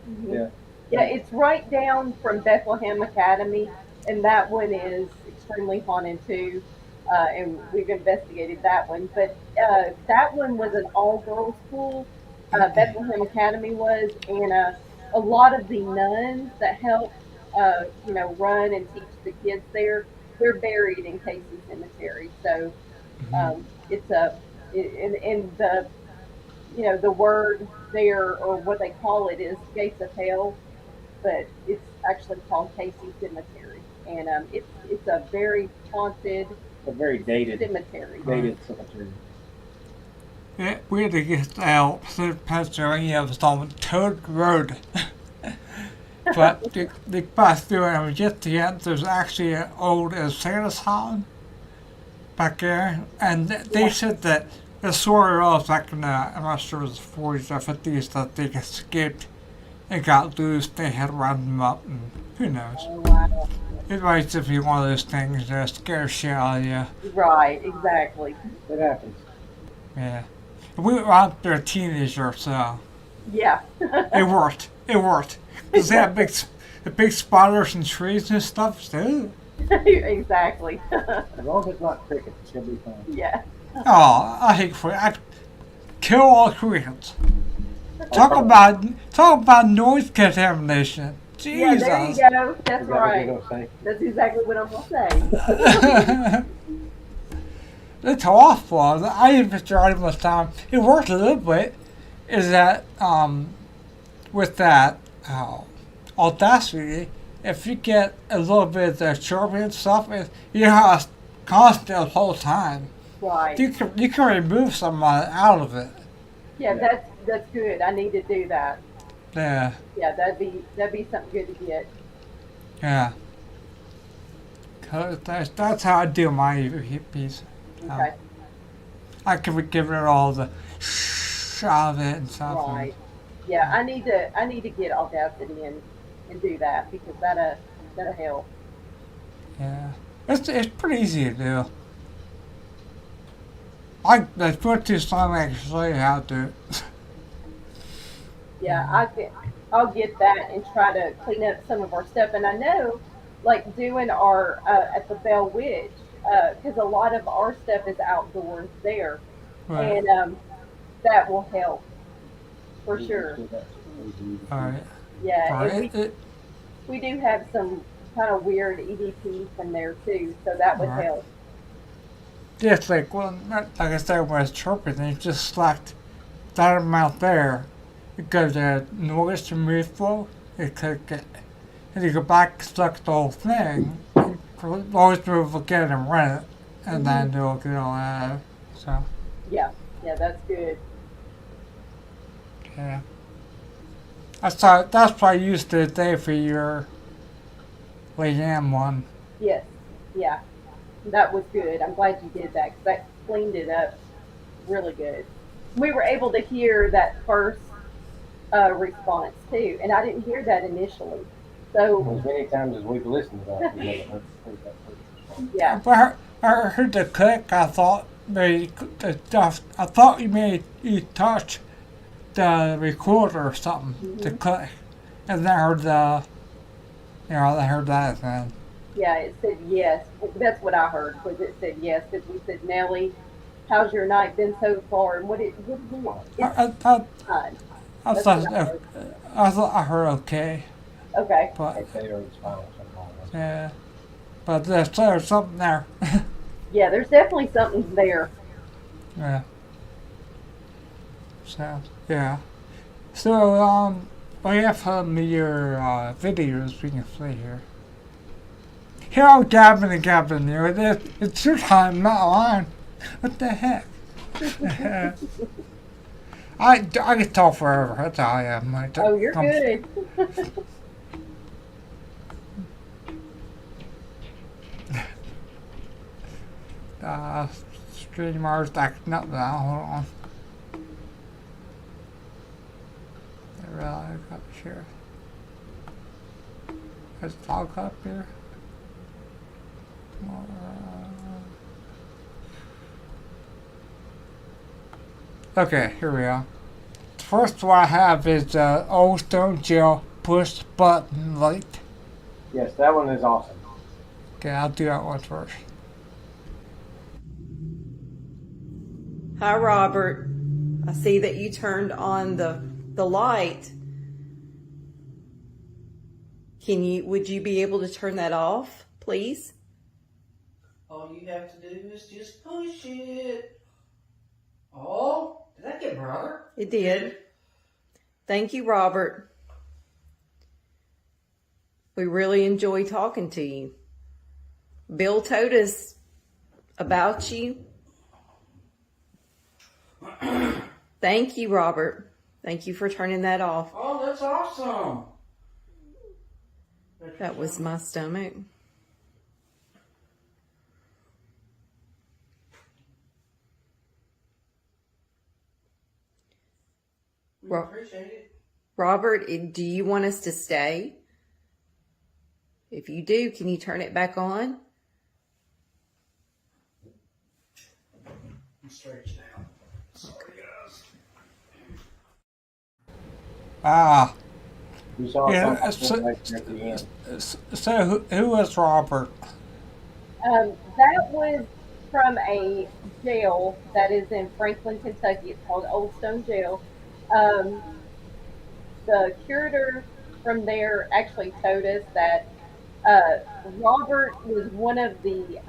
Mhm. Yeah. Yeah, it's right down from Bethlehem Academy, and that one is extremely haunted too. And we've investigated that one, but that one was an all-girls school. Bethlehem Academy was, and a lot of the nuns that helped, run and teach the kids there, they're buried in Casey Cemetery. So it's in the the word there, or what they call it, is Gates of Hell, but it's actually called Casey Cemetery, and it's a very haunted, A very dated cemetery. cemetery. Yeah, we had to get out to Pennsylvania. It was on Toad Road. But they passed through and we get to the end. There's actually an old insane asylum back there. And they said that the story was back in the, I'm not sure it was the 40s or 50s, that they escaped and got loose. They had rounded them up, and who knows. Oh, wow. It might just be one of those things that scare shit out of you. Right, exactly. It happens. Yeah. We were out there teenagers, so Yeah. it worked. It worked. Because they had the big spiders and trees and stuff, too. Exactly. As long as it's not crickets, it should be fine. Yeah. Oh, I hate for I'd kill all crickets. Talk about noise contamination. Yeah, Jesus. there you go. That's Is that what right. you're gonna say? That's exactly what I'm going to say. It's awful. I even tried it one time. It worked a little bit. Is that with that Audacity, if you get a little bit of the chirping and stuff, you know how it's constant the whole time. Right. You can remove some out of it. Yeah, that's good. I need to do that. Yeah. Yeah, that'd be something good to get. Yeah. 'Cause that's how I do my hippies. Okay. I can give it all the out of it and stuff. Right. Yeah, I need to get Audacity and do that, because that'll help. Yeah. It's pretty easy to do. They put this on, I can show you how to do it. Yeah, I'll get that and try to clean up some of our stuff. And I know, like doing our at the Bell Witch, because a lot of our stuff is outdoors there, Right. and that will help for sure. Alright. Yeah, Alright. and we do have some kind of weird EVP from there too, so that would Alright. help. Just like, well, like I said, when it's chirping, you just select that amount there. Because the noise to move flow, you click it. And you go back, select the whole thing, and most people forget and rent it, and then they'll get on that. So, Yeah, that's good. yeah. That's what I used to say for your LeAnne one. Yes, yeah, that was good. I'm glad you did that because that cleaned it up really good. We were able to hear that first response too, and I didn't hear that initially. So As many times as we've listened to that, we haven't heard that first response. yeah, But I heard the click. I thought maybe the stuff. I thought you touched the recorder or something to click, and then I heard I heard that then. yeah, it said yes. That's what I heard. Was it said yes because we said Nellie, how's your night been so far? And what did we? It's I thought fine. I That's thought what I heard. I thought I heard okay, Okay. but They are it's fine or something like that. yeah, but there's something there. Yeah, there's definitely something there. Yeah. So yeah. So we have some of your videos we can play here. Here I'm Gavin and Gavin. It's your time, not mine. What the heck? I can talk forever. That's how I am. Oh, you're good. Streamer's acting up now. Hold on. I realize I got to share. Let's log up here. Okay, here we are. The first one I have is Old Stone Jail push button light. Yes, that one is awesome. Okay, I'll do that one first. Hi, Robert. I see that you turned on the light. Would you be able to turn that off, please? All you have to do is just push it. Oh, did that get brighter? It did. Thank you, Robert. We really enjoy talking to you. Bill told us about you. Thank you, Robert. Thank you for turning that off. Oh, that's awesome. That was my stomach. We appreciate it. Robert, do you want us to stay? If you do, can you turn it back on? I'm stretched out. Sorry, guys. Ah, We saw yeah. something right there at the end. So who was Robert? That was from a jail that is in Franklin, Kentucky. It's called Old Stone Jail. The curator from there actually told us that Robert was one of the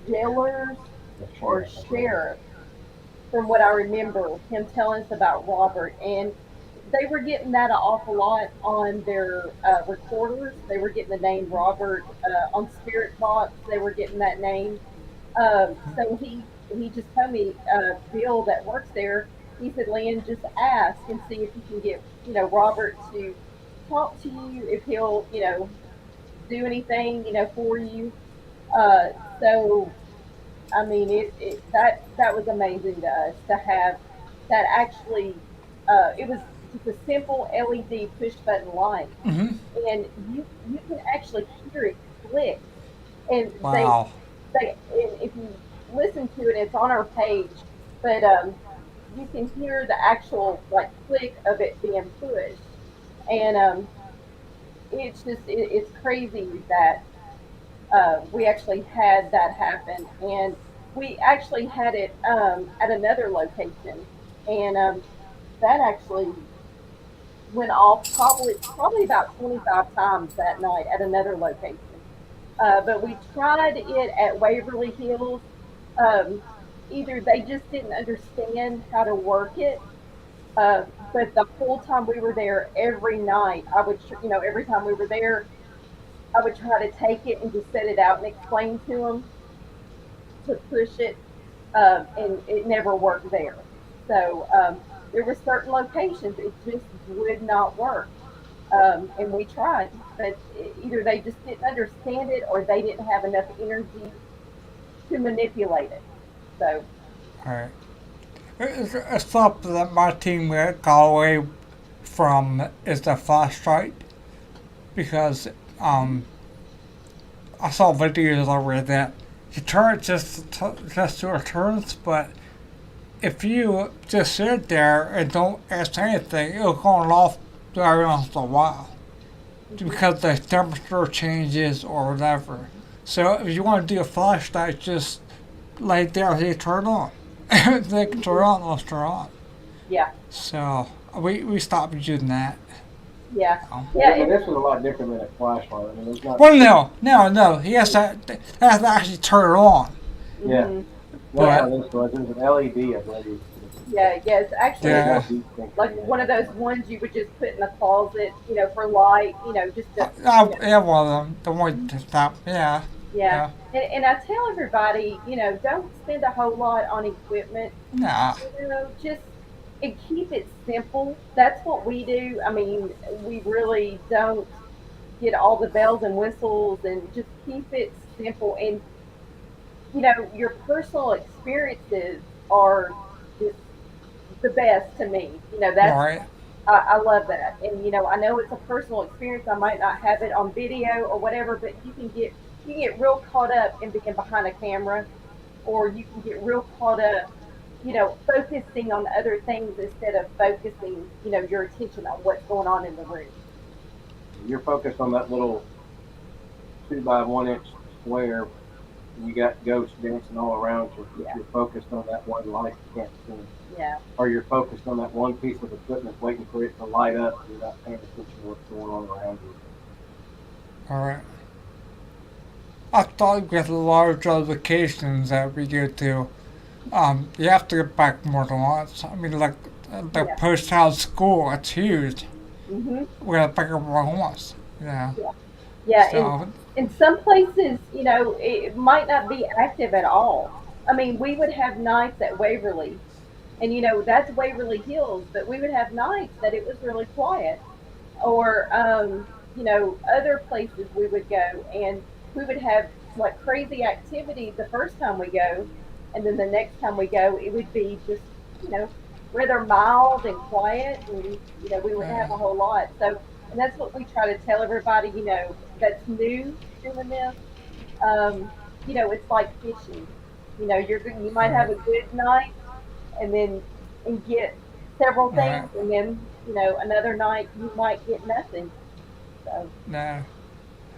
jailers or sheriff, from what I remember him telling us about Robert. And they were getting that an awful lot on their recorders. They were getting the name Robert on Spirit Box. They were getting that name. So he just told me, Bill that works there, he said, LeAnne, just ask and see if you can get, Robert to talk to you, if he'll, do anything, for you. So, I mean, that was amazing to us to have that actually, it was just a simple LED push button light. Mm-hmm. And you can actually hear it click. And Wow. and if you listen to it, it's on our page, but you can hear the actual click of it being pushed, and it's crazy that we actually had that happen, and we actually had it at another location, and that actually went off probably about 25 times that night at another location. But we tried it at Waverly Hills. Either they just didn't understand how to work it, but the whole time we were there, every night, every time we were there, I would try to take it and just set it out and explain to them to push it, and it never worked there. So there were certain locations it just would not work, and we tried, but either they just didn't understand it or they didn't have enough energy to manipulate it. So. Alright. It's something that my team got away from is the flashlight, because I saw videos over that you turn it just to it turns, but if you just sit there and don't ask anything, it'll go off every once in a while because the temperature changes or whatever. So if you want to do a flashlight, just lay there and they turn on. They can turn on, let's turn on. Yeah. So we stopped using that. Yeah. Yeah, and this was a lot different than a flashlight. I mean, it's not. Well, no. He has to actually turn it on. Yeah. Mm-hmm. That's how this was. It was an LED, I believe. Yeah, it's actually Yeah. like one of those ones you would just put in the closet, for light, just to. Yeah, well, the one to stop. Yeah. Yeah. And I tell everybody, don't spend a whole lot on equipment. Nah. Just and keep it simple. That's what we do. I mean, we really don't get all the bells and whistles, and just keep it simple. And your personal experiences are just the best to me. That's Right. I love that. And I know it's a personal experience. I might not have it on video or whatever, but you can get real caught up in being behind a camera, or you can get real caught up, focusing on other things instead of focusing, your attention on what's going on in the room. You're focused on that little 2 by 1 inch square. You got ghosts dancing all around you. Yeah. You're focused on that one light you can't see. Yeah. Or you're focused on that one piece of equipment waiting for it to light up, and you're not paying attention to what's going on around you. All right. I thought with the larger vacations that we go to, you have to get back more than once. I mean, like the post-out school, it's huge. Mm-hmm. We got back more than once. Yeah. Yeah. So, In some places, it might not be active at all. I mean, we would have nights at Waverly, and that's Waverly Hills, but we would have nights that it was really quiet, or other places we would go, and we would have like crazy activities the first time we go, and then the next time we go, it would be just rather mild and quiet, and we wouldn't have a whole lot. So, and that's what we try to tell everybody, that's new doing this. It's like fishing. You might have a good night, and get several things, and then another night you might get nothing. So. no.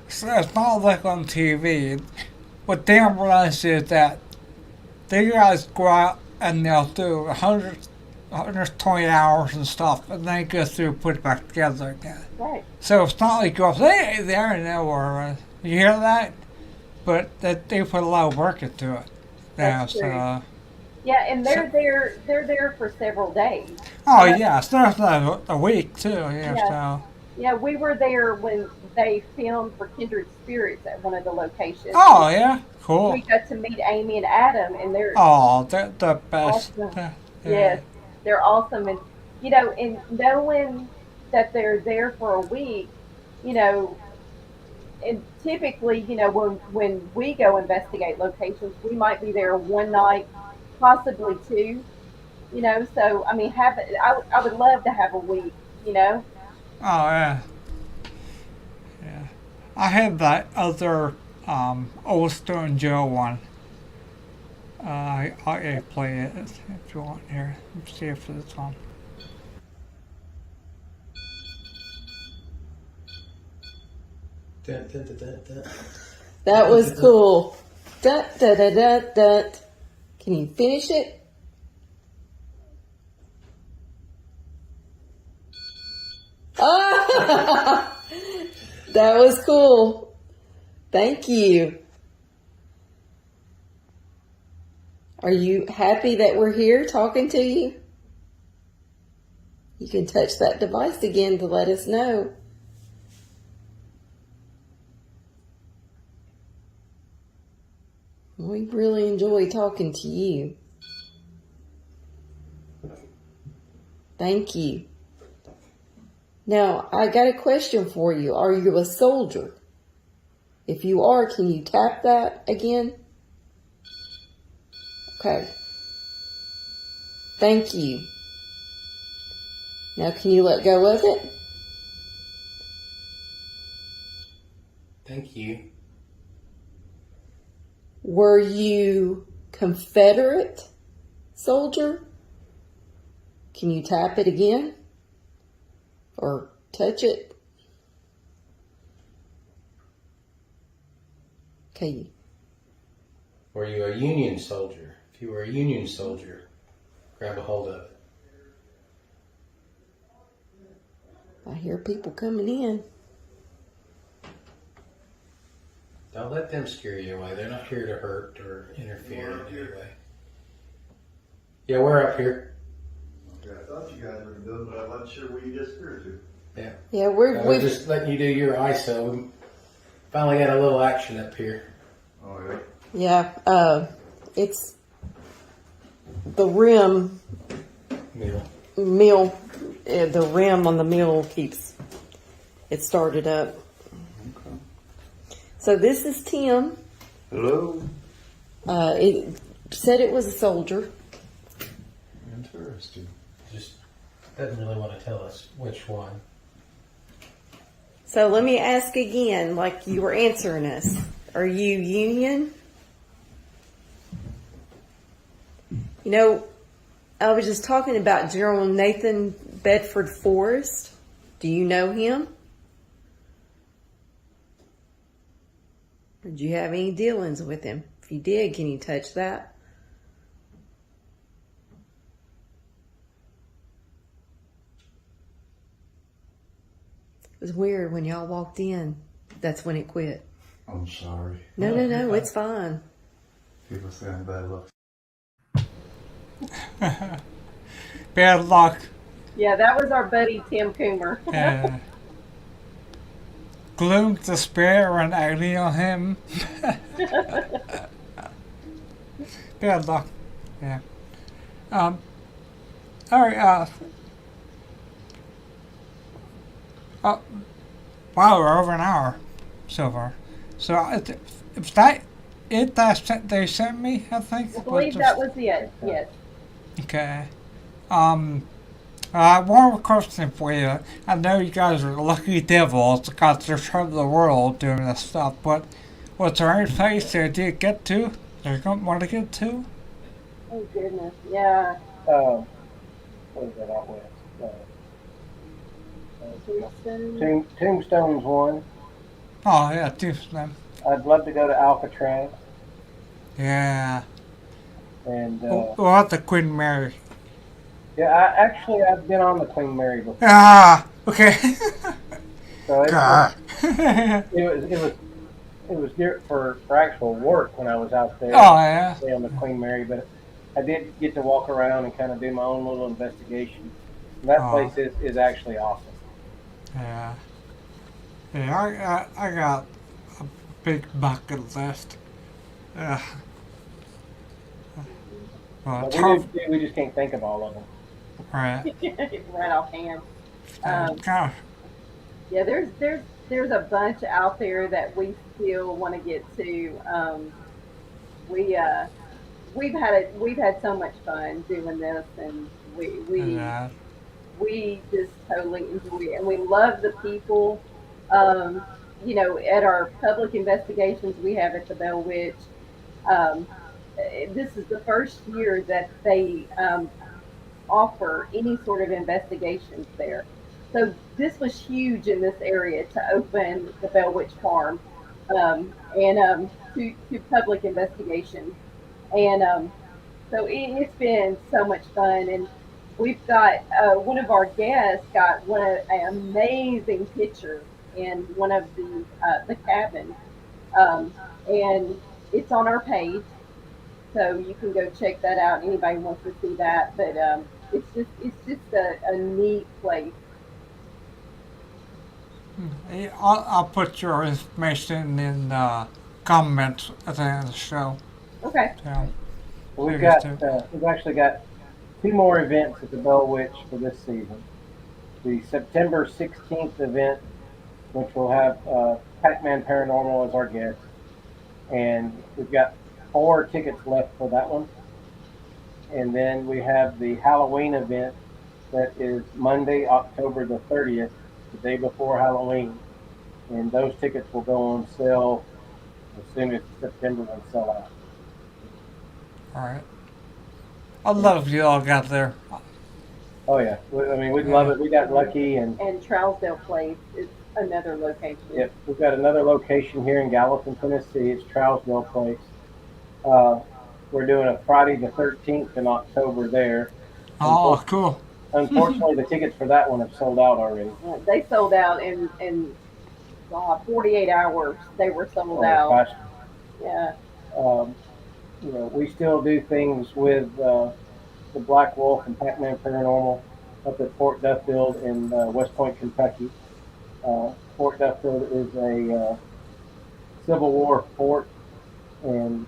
So it's not like on TV. What they don't realize is that they guys go out and they'll do 120 hours and stuff, and then go through and put it back together again. Right. So it's not like you go, hey, there and there, you hear that? But they put a lot of work into it. That's true. So, yeah, and they're there for several days. oh yeah, it's not a week too. Yeah. So. Yeah, we were there when they filmed for Kindred Spirits at one of the locations. Oh yeah, cool. We got to meet Amy and Adam, and they're the best. awesome. Yes, they're awesome, and and knowing that they're there for a week, and typically, when we go investigate locations, we might be there one night, possibly two. So I mean, I would love to have a week. Oh yeah. Yeah. I had that other Old Stone Joe one. I play it if you want here. Let's see if it's on. That was cool. Da, da, da, da, da. Can you finish it? Ah, that was cool. Thank you. Are you happy that we're here talking to you? You can touch that device again to let us know. We really enjoy talking to you. Thank you. Now, I got a question for you. Are you a soldier? If you are, can you tap that again? Okay. Thank you. Now, can you let go of it? Thank you. Were you Confederate soldier? Can you tap it again? Or touch it? Okay. Were you a Union soldier? If you were a Union soldier, grab a hold of it. I hear people coming in. Don't let them scare you away. They're not here to hurt or interfere in any way. Yeah, we're up here. Okay, I thought you guys were doing, but I wasn't sure where you disappeared to. Yeah. Yeah, we're just letting you do your ISO. We finally got a little action up here. Oh, yeah. Yeah, it's the rim mill. The rim on the mill keeps it started up. Okay. So this is Tim. Hello. It said it was a soldier. Interesting. Just doesn't really want to tell us which one. So let me ask again, like you were answering us. Are you Union? You know, I was just talking about General Nathan Bedford Forrest. Do you know him? Did you have any dealings with him? If you did, can you touch that? It was weird when y'all walked in. That's when it quit. I'm sorry. No, it's fine. People saying bad luck. Bad luck. Yeah, that was our buddy Tim Coomer. Gloom, despair, and agony on him. Bad luck. Yeah. All right. Wow, we're over an hour so far. So if that it that they sent me, I think. I believe that was it. Yes. Okay. One more question for you. I know you guys are lucky devils because they're from the world doing this stuff, but was there any place that you did get to? That you don't want to get to? Oh goodness, yeah. What is that out west? Tombstone's one. Oh yeah, Tombstone. I'd love to go to Alcatraz. Yeah. And what the Queen Mary? yeah, I've been on the Queen Mary before. Ah, okay. So it was good for actual work when I was out there. Oh yeah. On the Queen Mary, but I did get to walk around and kind of do my own little investigation. And that place is actually awesome. Yeah. Yeah, I got a big bucket list. Well, we just can't think of all of them. Right. Right offhand. Gosh. Yeah, there's a bunch out there that we still want to get to. We've had so much fun doing this, and we just totally enjoy it, and we love the people. You know, at our public investigations we have at the Bell Witch, this is the first year that they offer any sort of investigations there. So this was huge in this area to open the Bell Witch Farm and to public investigation. And so it's been so much fun. And we've got one of our guests got an amazing picture in one of the cabins, and it's on our page, so you can go check that out. Anybody wants to see that, but it's just a neat place. I'll put your information in comments at the end of the show. Okay. So, We've Figures we've actually got 2 more events at the Bell Witch for this season. The September 16th event, which will have Pac-Man Paranormal as our guest, and we've got 4 tickets left for that one. And then we have the Halloween event that is Monday, October the 30th, the day before Halloween, and those tickets will go on sale as soon as September and sell out. all right. I'd love if you all got there. Oh yeah, I mean we'd love it. We got lucky, and And Trousdale Place is another location. yep, we've got another location here in Gallatin, Tennessee. It's Trousdale Place. We're doing a Friday the 13th in October there. Oh, cool. Unfortunately, the tickets for that one have sold out already. They sold out in 48 hours. They were sold out. Gosh. Yeah. You know, we still do things with the Black Wolf and Pac-Man Paranormal up at Fort Duffield in West Point, Kentucky. Fort Duffield is a Civil War fort and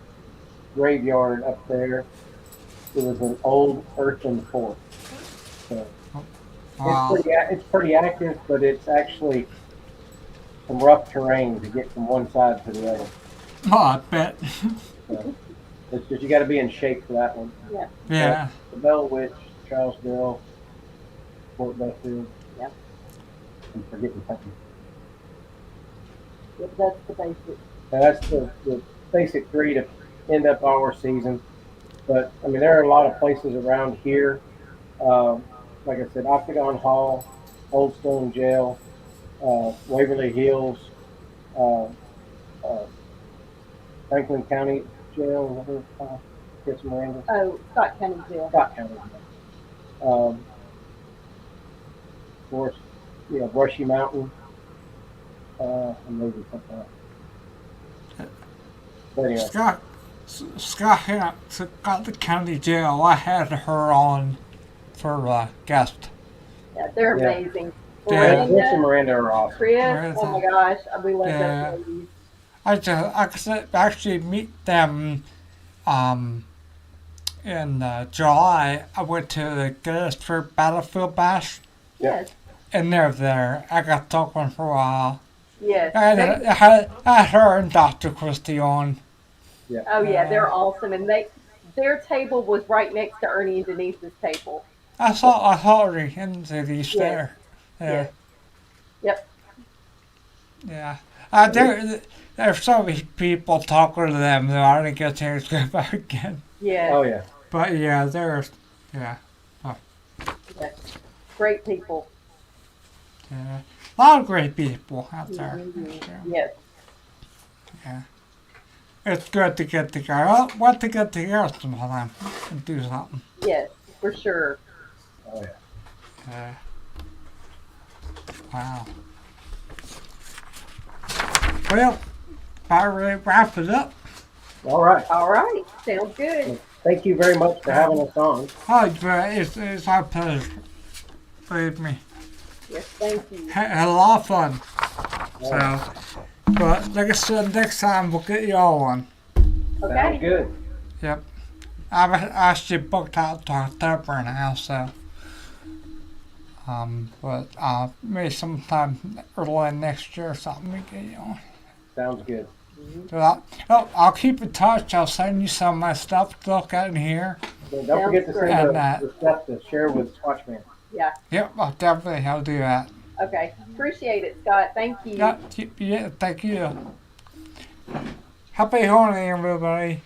graveyard up there. It was an old earthen fort. So Wow. it's pretty active, but it's actually some rough terrain to get from one side to the other. Oh, I bet. So it's just you got to be in shape for that one. Yeah. Yeah. The Bell Witch, Trousdale, Fort Duffield. Yep. I'm forgetting something. Yep, that's the basic. Now that's the basic 3 to end up our season. But I mean, there are a lot of places around here. Like I said, Octagon Hall, Old Stone Jail, Waverly Hills, Franklin County Jail, whatever it's called. Chris Miranda. Oh, Scott County Jail. Scott County Jail. Of course, you know, Brushy Mountain. And maybe something else. But anyway. Scott the County Jail. I had her on for guest. Yeah, they're Yeah. amazing. Yeah. Chris and Miranda are awesome. Chris, Miranda. oh my gosh, we love Yeah. those ladies. I could actually meet them in July. I went to the Gettysburg Battlefield Bash, Yes, and they're there. I got talking for a while. yes. I had her and Dr. Christie on. Yeah. Oh yeah, they're awesome, and their table was right next to Ernie and Denise's table. I saw her in these Yeah. there. Yeah. Yep. Yeah. There's so many people talking to them that I didn't get a chance to go back again. Yeah. Oh yeah. But yeah, there's Yeah. Great people. a lot of great people out there. Mm-hmm. Yes. Yeah. It's good to get together. I want to get together sometime and do something. Yes, for sure. Oh yeah. Yeah. Wow. Well, I really wrap it up. All right. All right. Sounds good. Thank you very much for having us on. Oh, it's our pleasure. Believe me. Yes, thank you. Had a lot of fun. So, but like I said, next time we'll get you all on. Okay. Sounds good. Yep. I've actually booked out to October now, so. But maybe sometime early next year or something we get you on. Sounds good. So I'll keep in touch. I'll send you some of my stuff to look at in here. So don't forget to great. send And, the stuff to share with Watchman. Yeah. Yep, I'll do that. Okay. Appreciate it, Scott. Thank you. Yeah, thank you. Happy holiday, everybody.